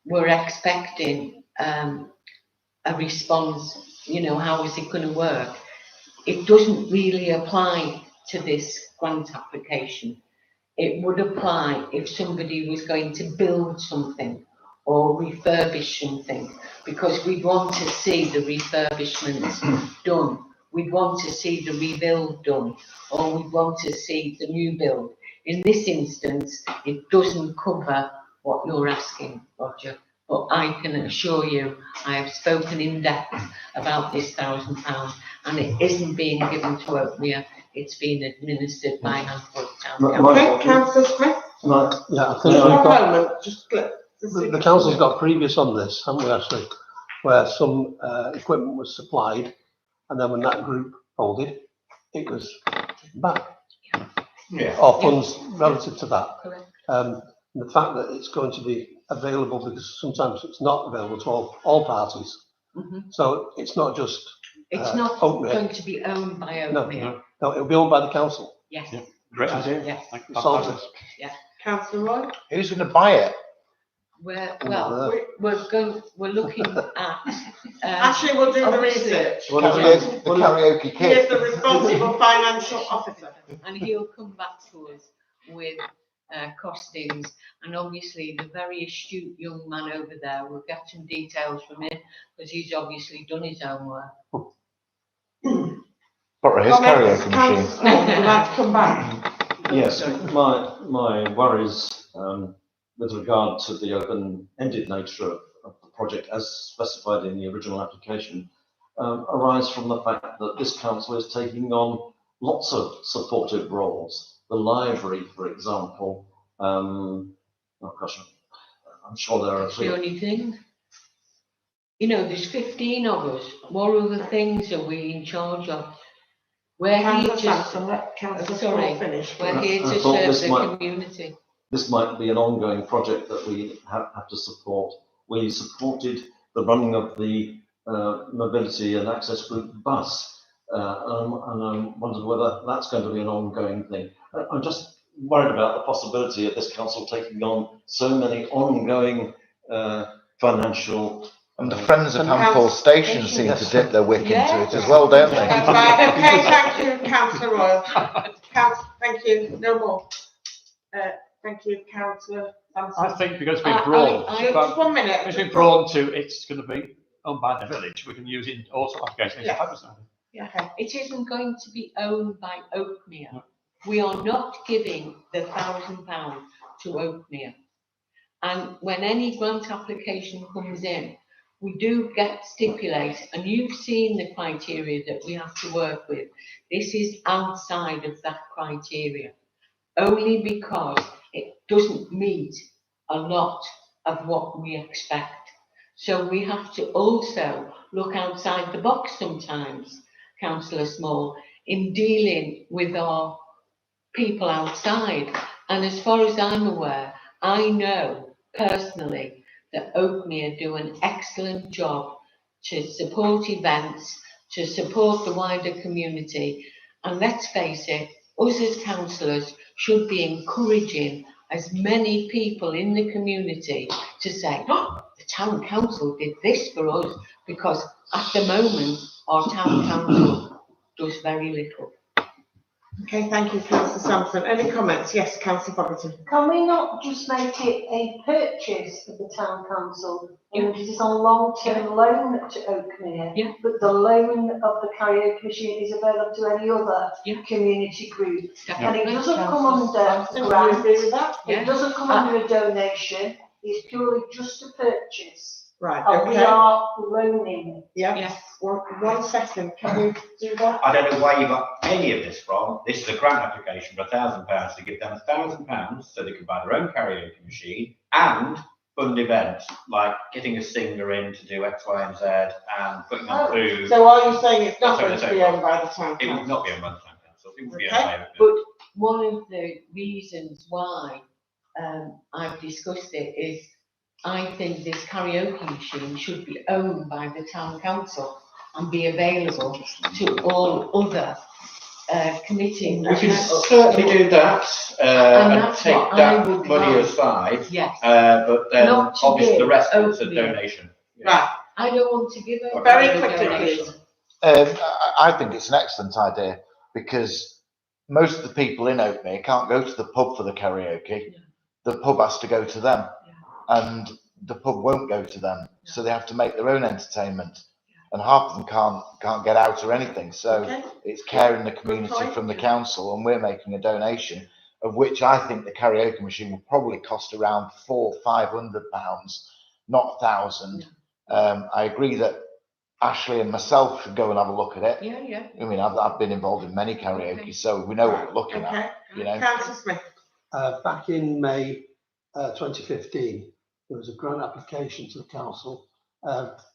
we're expecting a response, how is it going to work? It doesn't really apply to this grant application. It would apply if somebody was going to build something or refurbish something, because we'd want to see the refurbishments done. We'd want to see the rebuild done, or we'd want to see the new build. In this instance, it doesn't cover what you're asking, Roger. But I can assure you, I have spoken in depth about this £1,000, and it isn't being given to Oakmere. It's being administered by Handford Town Council. Okay, Councillor Smith. Yeah, I think One moment, just the council's got previous on this, haven't we, actually, where some equipment was supplied, and then when that group folded, it was back. Yeah. Or funds relative to that. Correct. The fact that it's going to be available, because sometimes it's not available to all parties. Mhm. So it's not just It's not Oakmere. going to be owned by No. Oakmere. No, it'll be owned by the council. Yes. Yeah. Great idea. Yes. Thank you. Solved it. Councillor Roy? Who's going to buy it? We're looking at. Actually, we'll do the obviously- research. The karaoke He is kit. the responsible financial officer. And he'll come back to us with costings. And obviously, the very astute young man over there will get some details from him because he's obviously done his own work. But his Comments, karaoke machine. Councillor Smith, would you like to come back? Yes, my worries with regard to the open-ended nature of the project as specified in the original application arise from the fact that this council is taking on lots of supportive roles. The library, for example, oh gosh, I'm sure there are That's the only thing. You know, there's 15 of us. What other things are we in charge of? We're here Councillor to, Sampson, let Councillor Smith finish. we're here I to thought serve this the might- community. This might be an ongoing project that we have to support. We supported the running of the mobility and access group bus, and I'm wondering whether that's going to be an ongoing thing. I'm just worried about the possibility of this council taking on so many ongoing financial. And the Friends of Hampole Station seem to dip their wick into it as well, don't they? That's right. Okay, thank you, Councillor Royal. Thank you, no more. Thank you, Councillor Sampson. I think because it's been broad, Just 1 minute. it's been broad to it's going to be owned by the village. We can use it in all sorts of applications. Yeah. Okay. It isn't going to be owned by Oakmere. No. We are not giving the £1,000 to Oakmere. And when any grant application comes in, we do get stipulate, and you've seen the criteria that we have to work with. This is outside of that criteria, only because it doesn't meet a lot of what we expect. So we have to also look outside the box sometimes, Councillor Small, in dealing with our people outside. And as far as I'm aware, I know personally that Oakmere do an excellent job to support events, to support the wider community. And let's face it, us as councillors should be encouraging as many people in the community to say, oh, the town council did this for us, because at the moment our town council does very little. Okay, thank you, Councillor Sampson. Any comments? Yes, Councillor Fogarty. Can we not just make it a purchase of the town council? Yeah. And it is on long-term loan to Oakmere, Yeah. but the loan of the karaoke machine is available to any other community group. And it doesn't come under a grant, Agree with that? it doesn't come under a donation, it's purely just a purchase. Right, And we okay. are loaning. Yeah. Yes. 1 second, can we do that? I don't know where you got any of this from. This is a grant application for £1,000 to give them £1,000 so they can buy their own karaoke machine and fund events like getting a singer in to do X, Y, and Z and putting on food. So are you saying it's not That's going to what be I owned by the town It would council? not be owned by the town council. It would be Okay. owned by But one of the reasons why I've discussed it is I think this karaoke machine should be owned by the town council and be available to all other committees. We can certainly do that and that's take what I that would money like. aside. Yes. But then Not to obviously the give rest is a Oakmere. donation. Right, I don't want to give a very a quickly, donation. please. I think it's an excellent idea because most of the people in Oakmere can't go to the pub for the karaoke. The pub has to go to them, and the pub won't go to them, so they have to make their own entertainment. And half of them can't get out or anything. So Okay. it's caring the community point. from the council, and we're making a donation, of which I think the karaoke machine will probably cost around £400-500, not £1,000. I agree that Ashley and myself should go and have a look at it. Yeah. I mean, I've been involved in many karaoke, so we know what we're looking Okay. at. You know. Councillor Smith. Back in May 2015, there was a grant application to the council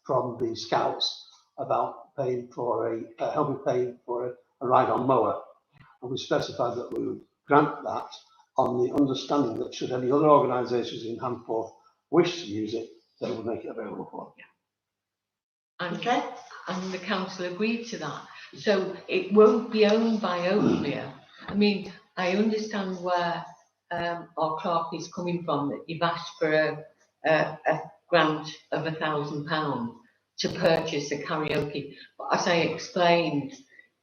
from the Scouts about paying for helping pay for a ride-on mower, and we specified that we would grant that on the understanding that should any other organisations in Handforth wish to use it, they would make it available for them. And, Okay. and the council agreed to that. So it won't be owned by Oakmere. I mean, I understand where our clerk is coming from, that you've asked for a grant of £1,000 to purchase a karaoke. But as I explained,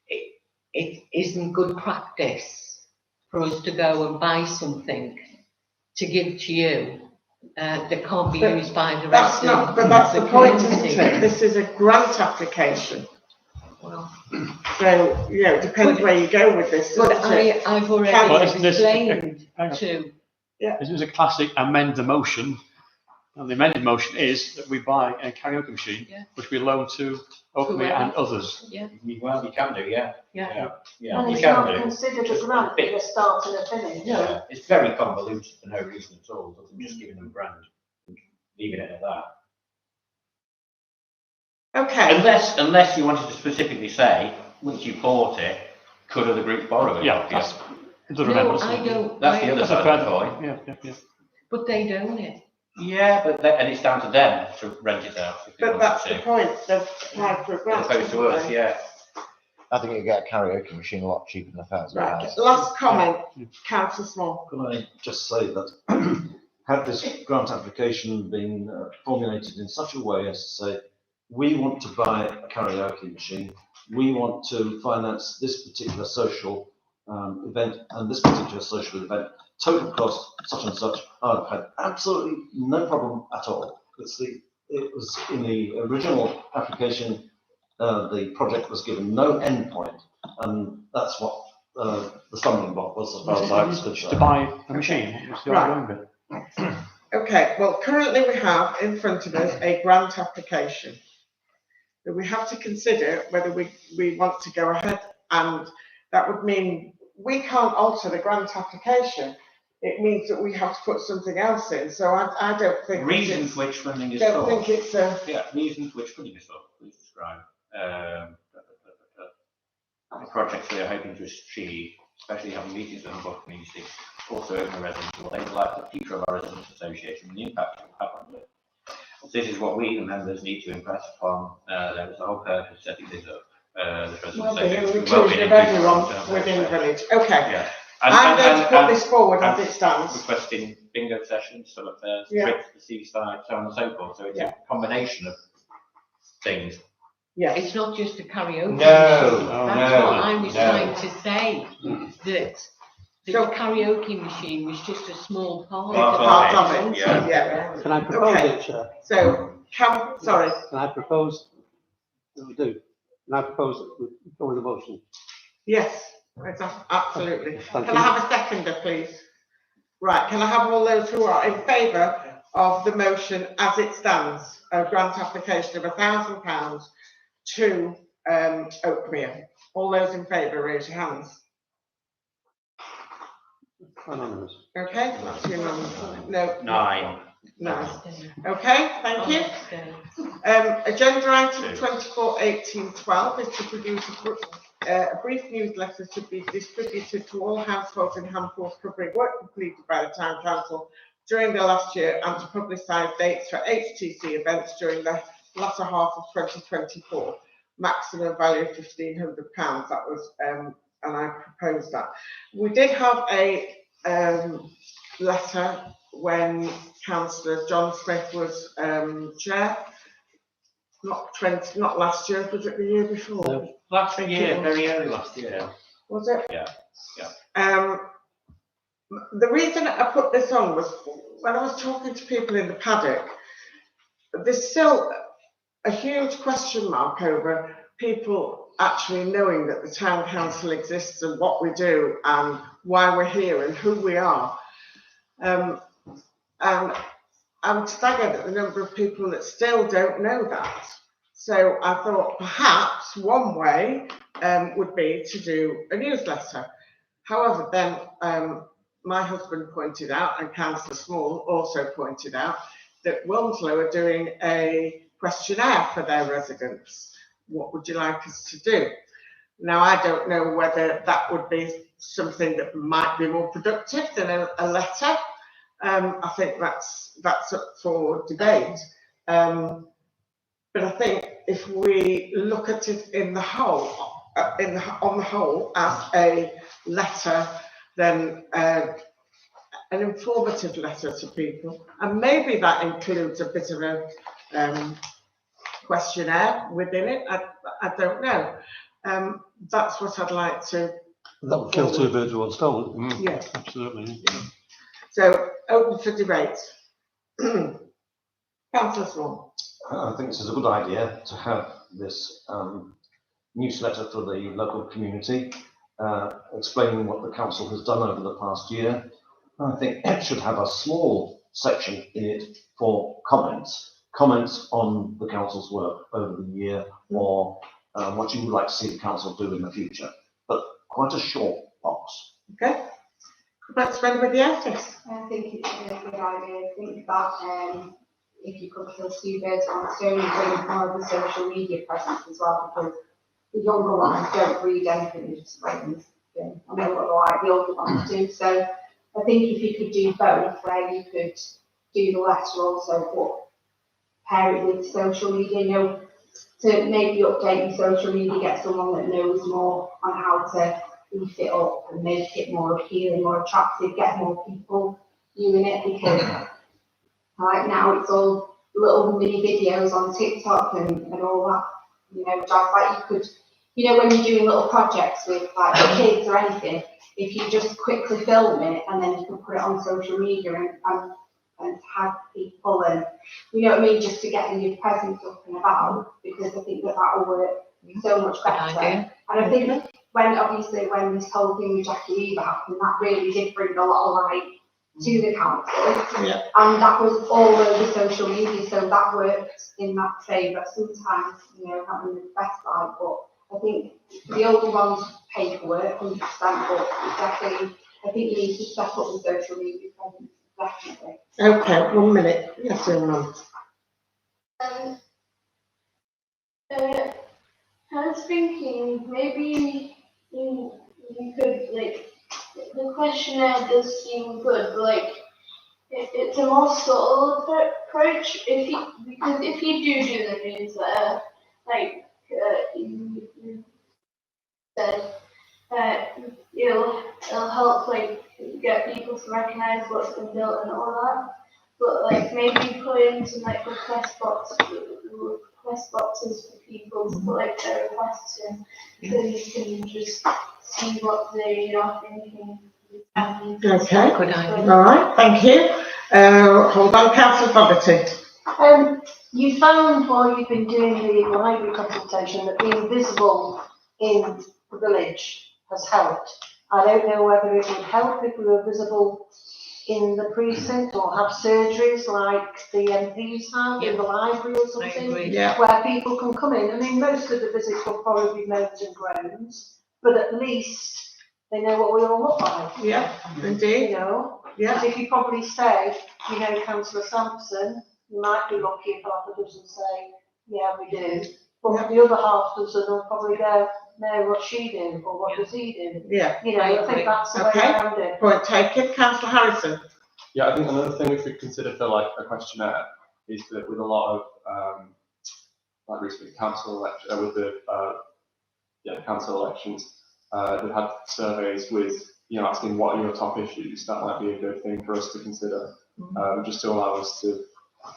it isn't good practice for us to go and buy something to give to you that can't be But used by the That's rest not, of but that's the point, community. isn't it? This is a grant application. Well, So, you know, it depends where you go with this, but doesn't it? I've Well, already isn't this- explained hang on. to, This is a classic amend the motion. And the amended motion is that we buy a karaoke machine, Yeah. which we loan to Oakmere and others. yeah, Well, you can do, yeah. yeah. Yeah, And you it's can not do. considered a Just grant, a but bit. a start and a finish. Yeah, it's very convoluted for no reason at all, other than just giving them a grant, and leaving it at that. Okay, Unless you wanted to specifically say, once you bought it, could other groups borrow it? Yeah, that's the No, amendment. I don't. That's the other That's a side of the fair coin. Yeah. But they don't it. Yeah, but and it's down to them to rent it out if they but want that's to, the point, they've applied for a as grant. opposed to haven't us, they? yeah. I think you get a karaoke machine a lot cheaper than £1,000. Right, last comment, Councillor Small. Could I just say that had this grant application been formulated in such a way as to say, we want to buy a karaoke machine, we want to finance this particular social event and this particular social event, total cost such and such, I've had absolutely no problem at all. It was in the original application, the project was given no end point, and that's what the stumbling block was as far as I was To concerned. buy a machine. It's the Right. ongoing bit. Okay, well, currently we have in front of us a grant application that we have to consider whether we want to go ahead, and that would mean we can't alter the grant application. It means that we have to put something else in, so I don't think. Reasons which funding is Don't for. think it's a, Yeah, reasons which funding is for, please describe. The projects we are hoping to achieve, especially having meetings with the community, also open residents, will analyse the future of our residents association and the impact it will have on them. This is what we, the members, need to impress upon. There was the whole purpose of setting this up. The President well-being said and it was inclusion well-being of and everyone inclusion. within the village. Okay, Yeah. I'm going to put and this forward as it stands. requesting bingo sessions, some affairs, Yeah. trips to the seaside, so on and so forth. So it's Yeah. a combination of things. Yes, It's not just a karaoke. No, machine. no, That's what I was no. trying to say, that the So- karaoke machine was just a small part Part of of part it, of it, yeah. yeah. Can I propose Okay. it, Chair? So, sorry, Can I propose? We do. Can I propose that we go with the motion? yes, absolutely. Thank Can you. I have a seconder, please? Right, can I have all those who are in favour of the motion as it stands? A grant application of £1,000 to Oakmere. All those in favour, raise your hands. Unanimous. Okay, that's unanimous. No. 9. No. Okay, thank you. you. Agenda item 24/18/12 is to produce a brief newsletter to be distributed to all households in Handforth covering work completed by the Town Council during the last year and to publicise dates for HTC events during the latter half of 2024. Maximum value of £1,500. That was, and I proposed that. We did have a letter when Councillor John Smith was chair. Not last year, was it the year before? No. Last Thank year, you. very early last year. Was it? Yeah. The reason I put this on was when I was talking to people in the paddock, there's still a huge question mark over people actually knowing that the town council exists and what we do and why we're here and who we are. And I'm staggered at the number of people that still don't know that. So I thought perhaps one way would be to do a newsletter. However, then my husband pointed out, and Councillor Small also pointed out, that Wilmslow are doing a questionnaire for their residents. What would you like us to do? Now, I don't know whether that would be something that might be more productive than a letter. I think that's up for debate. But I think if we look at it in the whole, on the whole, as a letter, then an informative letter to people, and maybe that includes a bit of a questionnaire within it. I don't know. That's what I'd like to. That would kill two birds with one stone. Mm, Yeah. absolutely. So open for debate. Councillor Swan. I think this is a good idea to have this newsletter for the local community, explaining what the council has done over the past year. I think it should have a small section in it for comments on the council's work over the year, or what you would like to see the council do in the future, but quite a short box. Okay. Let's spend with the artist. I think it's a good idea. I think that if you could kill two birds with one stone, you bring more of the social media presence as well, because the younger ones don't read anything, they just write them. I know what like the older ones do. So I think if you could do both, where you could do the letter also, but pair it with social media, you know, to maybe update your social media, get someone that knows more on how to beef it up and make it more appealing, more attractive, get more people viewing it, because right now it's all little mini videos on TikTok and all that, you know, just like you could, you know, when you're doing little projects with like the kids or anything, if you just quickly film it and then you can put it on social media and tag people, and you know what I mean, just to get your presence up and about, because I think that will work so much better. And I think when this whole thing with Jackie Weaver happened, that really did bring a lot of light to the council, Yeah. and that was all over social media, so that worked in that favour. Sometimes, you know, having the best light, but I think the older ones paperwork 100%, but definitely, I think you need to step up the social media presence, definitely. Okay, 1 minute. Yes, young man. I was thinking maybe you could, like, the questionnaire does seem good, but like it's a more subtle approach. Because if you do the newsletter, like you said, it'll help like get people to recognise what's been built and all that. But like maybe put in some like request boxes for people to put like their requests in, so you can just see what they are thinking. Okay. All right. Thank you. Hold on, Councillor Fogarty. You found while you've been doing the library consultation that being visible in the village has helped. I don't know whether it would help if we were visible in the precinct or have surgeries like the MPs have in the library or something, where people can come in. I mean, most of the visits will probably be moans and groans, but at least they know what we all look like. Yeah, indeed. You know, Yeah. if you probably say, you know, Councillor Sampson, you might be lucky if half a dozen say, yeah, we do. But the other half dozen will probably go, no, what's she do, or what does he do? Yeah. You know, I think that's the way around it. Point taken. Councillor Harrison. Yeah, I think another thing we could consider for like a questionnaire is that with a lot of like recently council election, with the council elections, we've had surveys with, you know, asking what are your top issues. That might be a good thing for us to consider, just to allow us to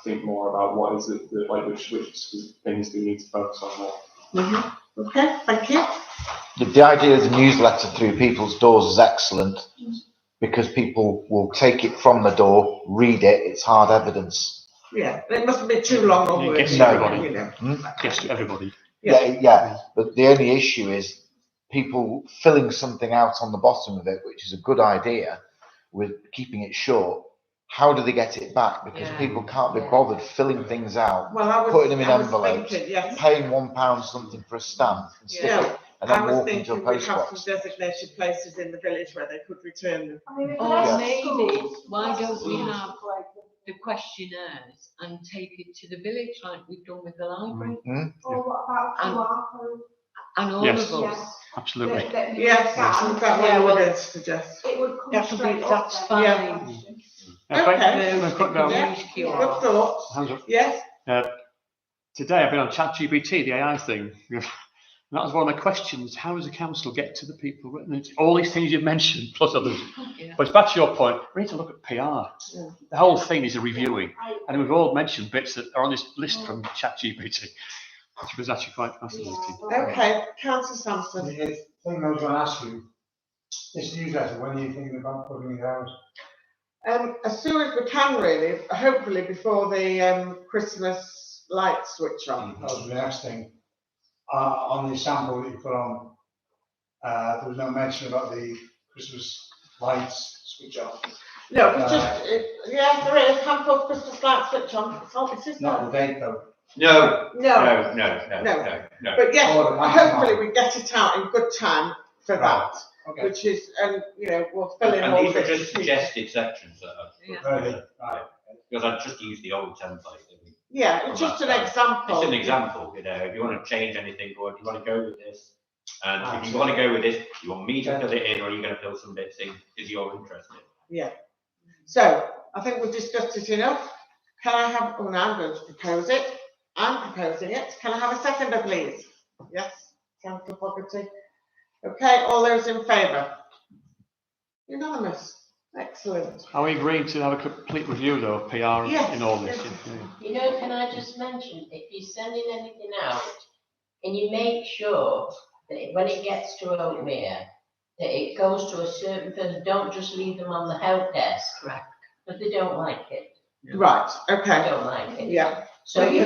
think more about what is it that, like, which things do we need to focus on more. Okay, thank you. The idea of the newsletter through people's doors is excellent, because people will take it from the door, read it, it's hard evidence. Yeah, it mustn't be too long or words. Gets to everybody. You know. Gets to everybody. Yeah, but the only issue is people filling something out on the bottom of it, which is a good idea, with keeping it short. How do they get it back? Because people can't be bothered filling things out, putting them in envelopes, paying £1 something for a stamp, and stick it, and then walking to a post box. Have some designated places in the village where they could return them. Or maybe, why don't we have the questionnaires and take it to the village like we've done with the library? Or what about QR code? And all of us. Absolutely. Yes, that's what I would suggest. It would come straight up. That's fine. Okay. Good Good thoughts. Yes. today I've been on ChatGPT, the AI thing. And that was one of my questions. How does the council get to the people? And it's all these things you've mentioned, plus others. Yeah. But it's back to your point. We need to look at PR. Yeah. The whole thing is a reviewing. And we've all mentioned bits that are on this list from ChatGPT, which was actually quite fascinating. Okay, Councillor Sampson. The thing I was going to ask you, this newsletter, when are you thinking about putting it out? As soon as we can, really, hopefully before the Christmas lights switch on. That was the next thing. On the sample that you put on, there was no mention about the Christmas lights switch on. No, it's yeah, there is. Handful Christmas lights switch on. It's obviously not the date though. No. No. But yes, hopefully we get it out in good time for that. Okay. Which is, you know, we'll fill in And all these are the just suggested sections that are, Yeah. because I just used the old template. Yeah, it's just an example. It's an example, you know, if you want to change anything or if you want to go with this, and if you want to go with this, you want me to fill it in or are you going to fill some bits in if you're interested? Yeah. So, I think we've discussed it enough. Can I have, oh, now I'm going to propose it. I'm proposing it. Can I have a seconder, please? Yes, Councillor Fogarty. Okay, all those in favour? Unanimous. Excellent. Are we agreeing to have a complete review, though, of PR Yes. in all this? You know, can I just mention, if you're sending anything out, can you make sure that when it gets to Oakmere, that it goes to a certain person, don't just leave them on the help desk, right? Because they don't like it. Right, okay. They don't like it. Yeah. So if you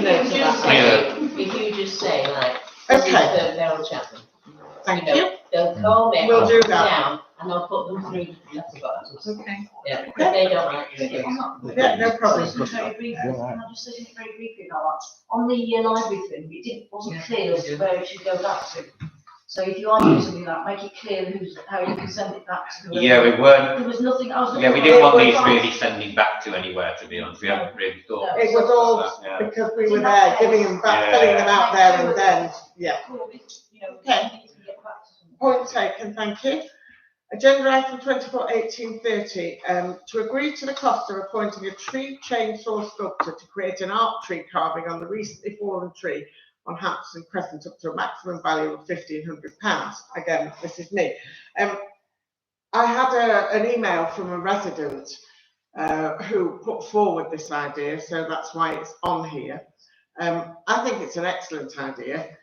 just say, like, this is Okay. for Beryl Chapman. Thank You know, they'll call me, We'll I'll do put them that. down, and I'll put them through letterboxes. Okay. Yeah, but they don't like it. Yeah, no problem. Very briefly, can I just say something very briefly about that? On the library thing, wasn't clear as to where it should go back to. So if you are doing something like that, make it clear how you can send it back to. Yeah, we weren't. There was nothing. Yeah, we didn't want these really sending back to anywhere, to be honest. We haven't really thought. It was all because we were there, giving them back, filling them out there and then, yeah. Okay. Point taken, thank you. Agenda item 24/18/30, to agree to the cost of appointing a tree chainsaw sculptor to create an art tree carving on the recently fallen tree on Hampton Crescent up to a maximum value of £1,500. Again, this is me. I had an email from a resident who put forward this idea, so that's why it's on here. I think it's an excellent idea,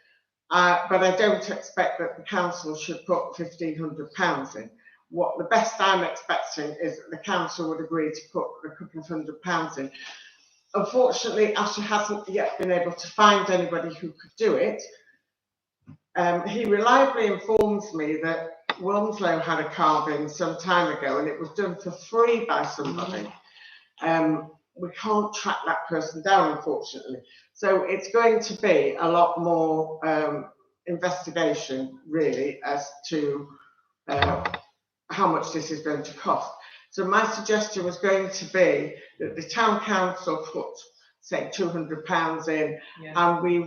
but I don't expect that the council should put £1,500 in. What the best I'm expecting is that the council would agree to put a couple of £100 in. Unfortunately, Asher hasn't yet been able to find anybody who could do it. He reliably informs me that Wilmslow had a carving some time ago and it was done for free by somebody. We can't track that person down, unfortunately. So it's going to be a lot more investigation, really, as to how much this is going to cost. So my suggestion was going to be that the town council put, say, £200 in, and we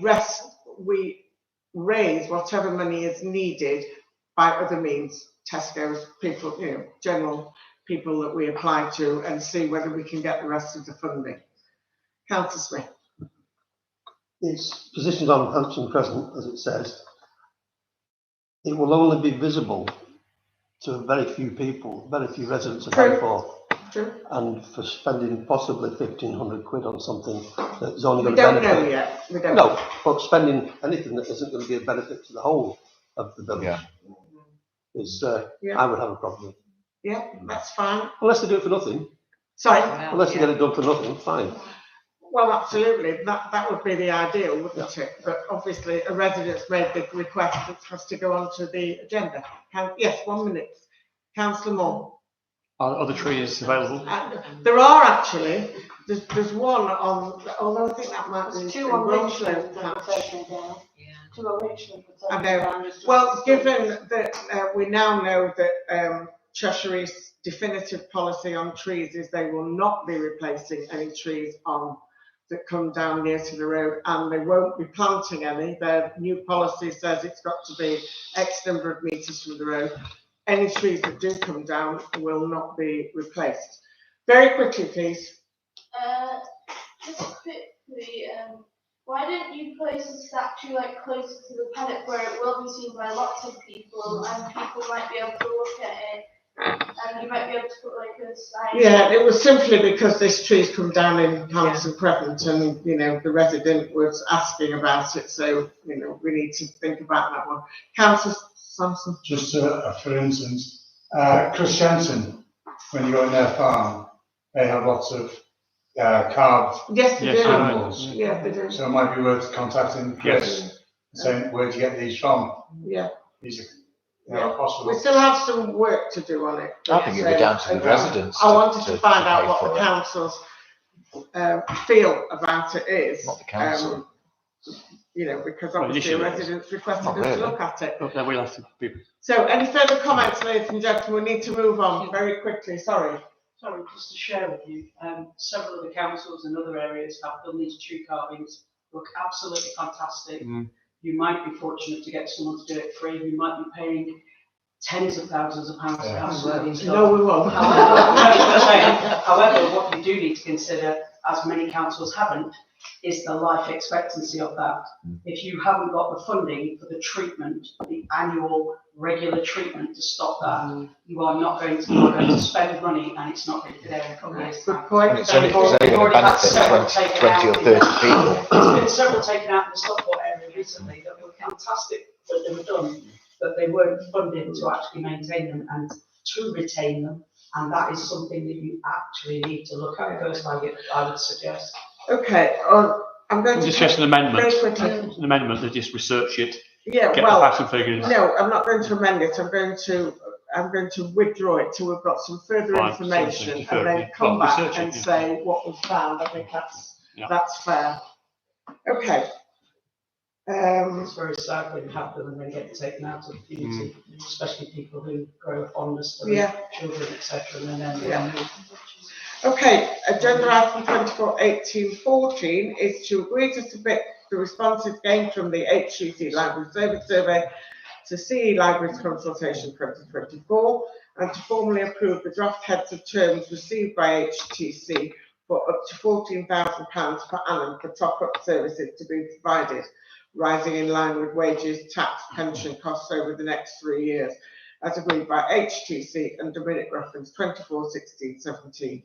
raise whatever money is needed by other means, Tesco's, people, you know, general people that we apply to, and see whether we can get the rest of the funding. Councillor Smith. It's positioned on Hampton Crescent, as it says. It will only be visible to very few people, very few residents of Bangor. True. And for spending possibly 1,500 quid on something that's only going We to don't benefit. know yet. We don't No, know. but spending anything that isn't going to be a benefit to the whole of the village is, I would have a problem with. Yeah, that's fine. Unless they do it for nothing. Sorry? Unless they get it done for nothing, fine. Well, absolutely. That would be the ideal, wouldn't it? But obviously, a resident's made the request, it has to go onto the agenda. Yes, 1 minute. Councillor Moore. Are other trees available? There are actually. There's one on, although I think that might be Two on Wilmslow Richmond that are patch. taken down. Two on Richmond that are I taken know. down. Well, given that we now know that Cheshire East's definitive policy on trees is they will not be replacing any trees that come down near to the road, and they won't be planting any. Their new policy says it's got to be X number of metres from the road. Any trees that do come down will not be replaced. Very quickly, please. Just quickly, why don't you place a statue like closer to the paddock where it will be seen by lots of people and people might be able to look at it and you might be able to put like a sign. Yeah, it was simply because this tree's come down in Hanson Crescent and, you know, the resident was asking about it, so, you know, we need to think about that one. Councillor Sampson? Just for instance, Chris Jensen, when you go in their farm, they have lots of carved Yes, they do. animals. Yeah, they do. So it might be worth contacting Chris, saying, where'd you get these from? Yeah. These are not possible. We still have some work to do on it. I think it'd be down to the residents. I wanted to find out pay what for the it. council's feel about it is. Not the council. You know, because Well, obviously initially, residents requested Not us really. to look at it. But then we'll have to be. So any further comments, ladies and gentlemen? We need to move on very quickly, sorry. Sorry, just to share with you, several of the councils in other areas have done these tree carvings, look absolutely fantastic. You might be fortunate to get someone to do it free, you might be paying tens of thousands of pounds to have some of these done. No, we won't. However, what you do need to consider, as many councils haven't, is the life expectancy of that. If you haven't got the funding for the treatment, the annual regular treatment to stop that, you are not going to spend money and it's not going to be there in a couple of years' time. Point. It's only going to benefit 20 or 30 people. There's been several taken out in the Stockport area recently that were fantastic, that they were done, but they weren't funded to actually maintain them and to retain them. And that is something that you actually need to look at first, I would suggest. Okay, I'm going to. Suggest an amendment. Very quickly. An amendment to just research it. Yeah, Get well, the facts and figures. no, I'm not going to amend it. I'm going to withdraw it till we've got some further Fine, information something and then yeah. come Well, back research it, and yeah. say what we've found. I think that's fair. Okay. It's very sad when you have them and they get taken out of the community, especially people who grow a fondness for their children, etc. And then Okay, agenda item 24.18.14 is to agree to submit the responses gained from the HTC Library Service Survey to CE Libraries Consultation 2024 and to formally approve the draft heads of terms received by HTC for up to £14,000 per annum for top-up services to be provided, rising in line with wages, tax, pension costs over the next 3 years, as agreed by HTC under minute reference 24.16.17.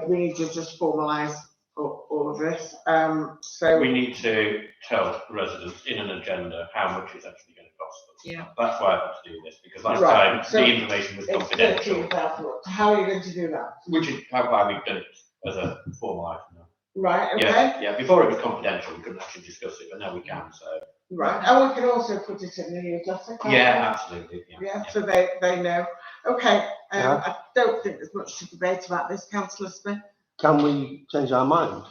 We need to just formalise all of this. So we need to tell residents in an agenda how much it's actually going to cost them. Yeah. That's why I have to do this, because last Right, time so the information was confidential. 13,000. How are you going to do that? Which is how we've done it as a formal item now. Right, okay. Yeah, before it was confidential, we couldn't actually discuss it, but now we can, so. Right, and we can also put it in the newsletter. can't Yeah, we? absolutely, Yeah, so they know. Okay, Yeah. I don't think there's much to debate about this, Councillor Smith. Can we change our mind?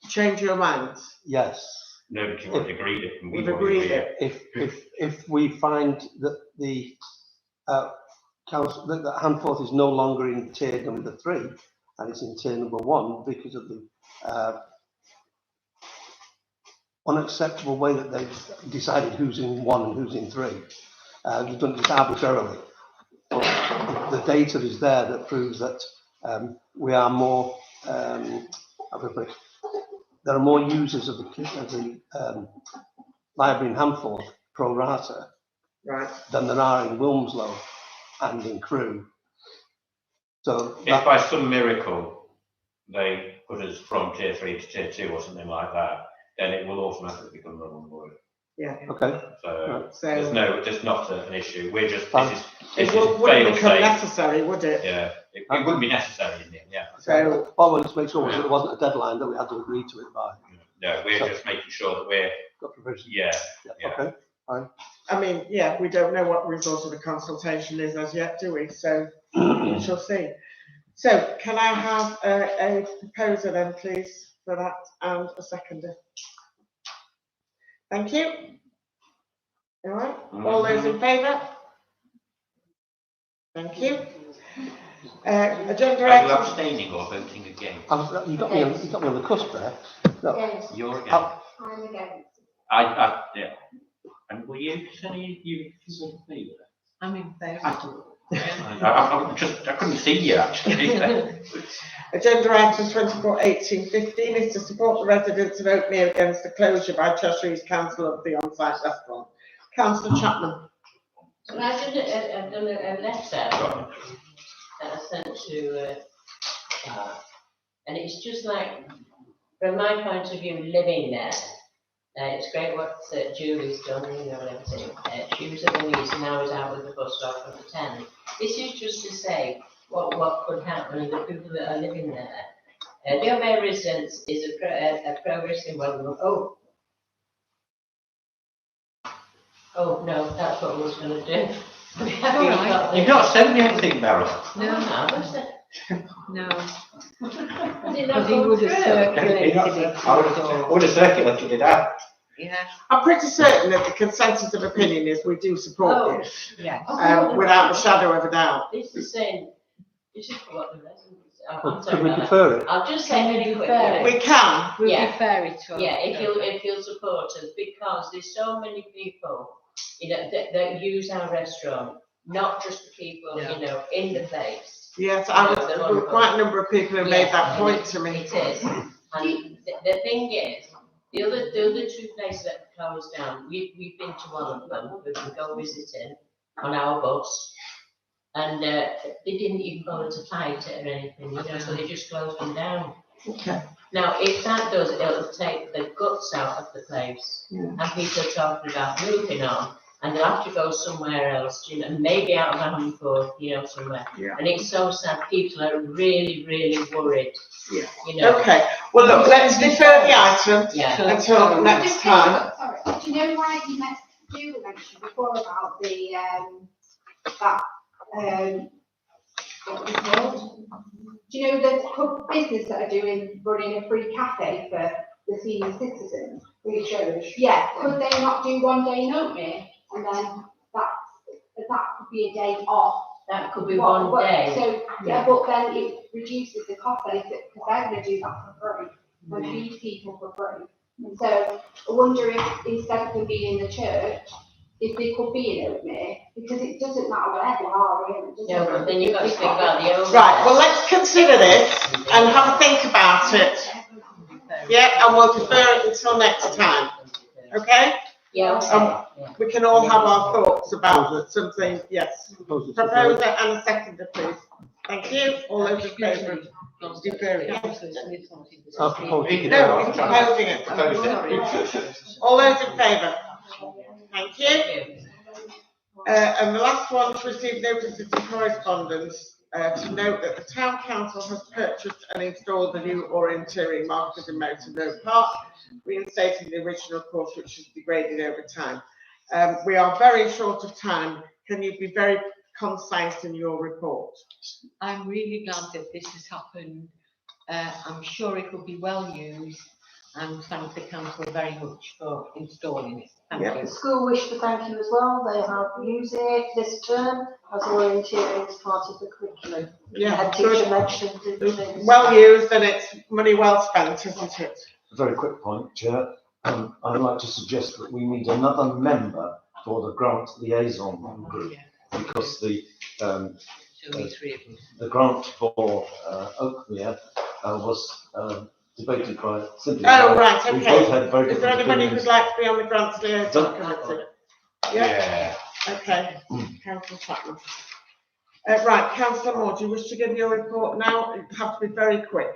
Change your minds. Yes. No, but you've already agreed it, and We've we've already agreed agreed it. If we find that the council, that Handforth is no longer in tier number 3 and it's in tier number 1 because of the unacceptable way that they've decided who's in 1 and who's in 3. They've done it arbitrarily. But the data is there that proves that we are more, there are more users of the library in Handforth pro rata than there are in Wilmslow and in Crewe. So if by some miracle they put us from tier 3 to tier 2 or something like that, then it will automatically become null and void. Yeah. Okay. So, So there's not an issue. We're just, it wouldn't become necessary, would it? Yeah, it wouldn't be necessary in the end, yeah. So all I wanted to make sure was that there wasn't a deadline that we had to agree to it by. No, we're just making sure that we're. Got provision. Yeah. Okay, fine. I mean, yeah, we don't know what the result of the consultation is as yet, do we? So we shall see. So can I have a proposer then, please, for that and a seconder? Thank you. All right, all those in favour? Thank you. Agenda Are you item. abstaining or voting against? You got me on the cusp there. No. Against. You're against. I'm against. Yeah. And will you, Sunny, you sort of me with it? I'm in favour. I couldn't see you actually. Agenda item 24/1815 is to support the residents of Oakmere against the closure by Cheshire East Council of the on-site restaurant. Councillor Chapman. And I've done a letter that I sent to, and it's just like, from my point of view, living there, it's great what Julie's done, you know, and everything. She was at the meeting, I was out with the bus stop at the 10. This is just to say what could happen and the people that are living there. The Oakmere residence is a progressive one. Oh no, that's what I was going to do. You've not sent me anything, Beryl. No, no. Because he would have circulated it. I would have circulated it out. Yeah. I'm pretty certain that the consensus of opinion is we do support this, Yeah. without a shadow of a doubt. This is saying, this is what the residents. Could we defer it? I'll just say very defer quickly. We can. We'll Yeah. defer it to. Yeah, if you'll support us, because there's so many people, you know, that use our restaurant, not just the people, you know, in the place. Yes, There there were quite a number of people who made that point to me. It is. And the thing is, the other two places that closed down, we've been to one of them, we can go visiting on our bus. And they didn't even bother to fight it or anything, you know, so they just closed them down. Okay. Now, if that does, it'll take the guts out of the place. And people are talking about moving on, and they'll have to go somewhere else, you know, maybe out of Ammanford, you know, somewhere. Yeah. And it's so sad, people are really, really worried. Yeah. You know. Okay, well, look, let's defer the item Yeah. until next time. Sorry, do you know why you mentioned before about the, what was it called? Do you know the pub business that are running a free cafe for the senior citizens? We should. Yeah, could they not do one day in Oakmere? And then that could be a day off. That could be one day. So, yeah, but then it reduces the cost benefit because they're going to do that for free and feed people for free. And so I wonder if instead of them being in the church, if they could be in Oakmere, because it doesn't matter where they are, really. Yeah, but then you've got to think about the overhead. Right, well, let's consider this and have a think about it. Yeah, and we'll defer it until next time. Okay? Yeah. We can all have our thoughts about something, yes. Proposer and a seconder, please. Thank you. All those in favour of deferring? I propose to No, defer. he's proposing it. All those in favour? Thank you. And the last one to receive notices and correspondence, to note that the town council has purchased and installed a new orienteering markers in Merton Road Park, reinstating the original course which has degraded over time. We are very short of time. Can you be very concise in your report? I'm really glad that this has happened. I'm sure it will be well used, and thank the council very much for installing it. Thank you. The school wish to thank you as well. They have used it this term as orienteering as part of the curriculum. Yeah, Head teacher mentioned it. Well used, and it's money well spent, isn't it? A very quick point, Chair. I'd like to suggest that we need another member for the grant liaison group, because the grant for Oakmere was debated by simply. Oh, right, We okay. both had very Is there different anybody opinions. who'd like to be on the grants liaison committee? Yeah. Okay, Councillor Chapman. Right, Councillor Moore, do you wish to give your report now? It have to be very quick.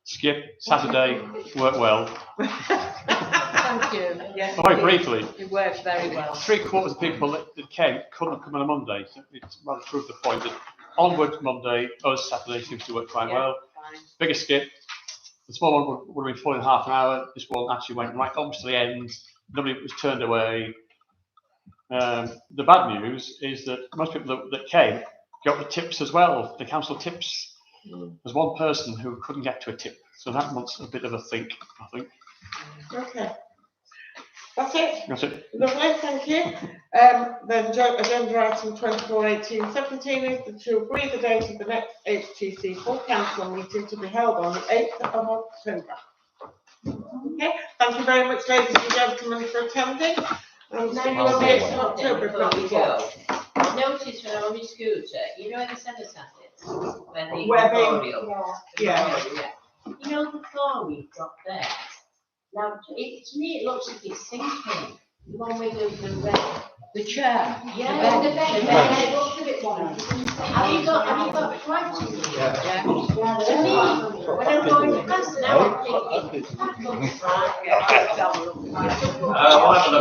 Skip, Saturday, worked well. Thank you. Yes, Very briefly. it worked very well. 3/4 of the people that came couldn't come on a Monday. So it's rather proved the point that onward Monday, us Saturday seems to work quite well. Bigger skip. The small one would have been full in half an hour. This one actually went right up to the end. Nobody was turned away. The bad news is that most people that came got the tips as well. The council tips. There's one person who couldn't get to a tip. So that wants a bit of a think, I think. Okay. That's it? That's it. Lovely, thank you. Then agenda item 24/18/17 is to agree the date of the next HTC full council meeting to be held on the 8th of October. Okay, thank you very much, ladies and gentlemen, for attending. And see you on the 8th of October. Before we go, I noticed when I was on my scooter, you know where the centre sat is? Where the Where the- memorial. Yeah. Yeah. You know the floor we've got there? Now, to me, it looks like it's sinking. The one with the red. The chair. Yeah, the the bed. bed. It looks a bit wide. Have you got flags in here? Yeah. To me, when I'm going past now, I'm thinking, that looks right. We'll have a look.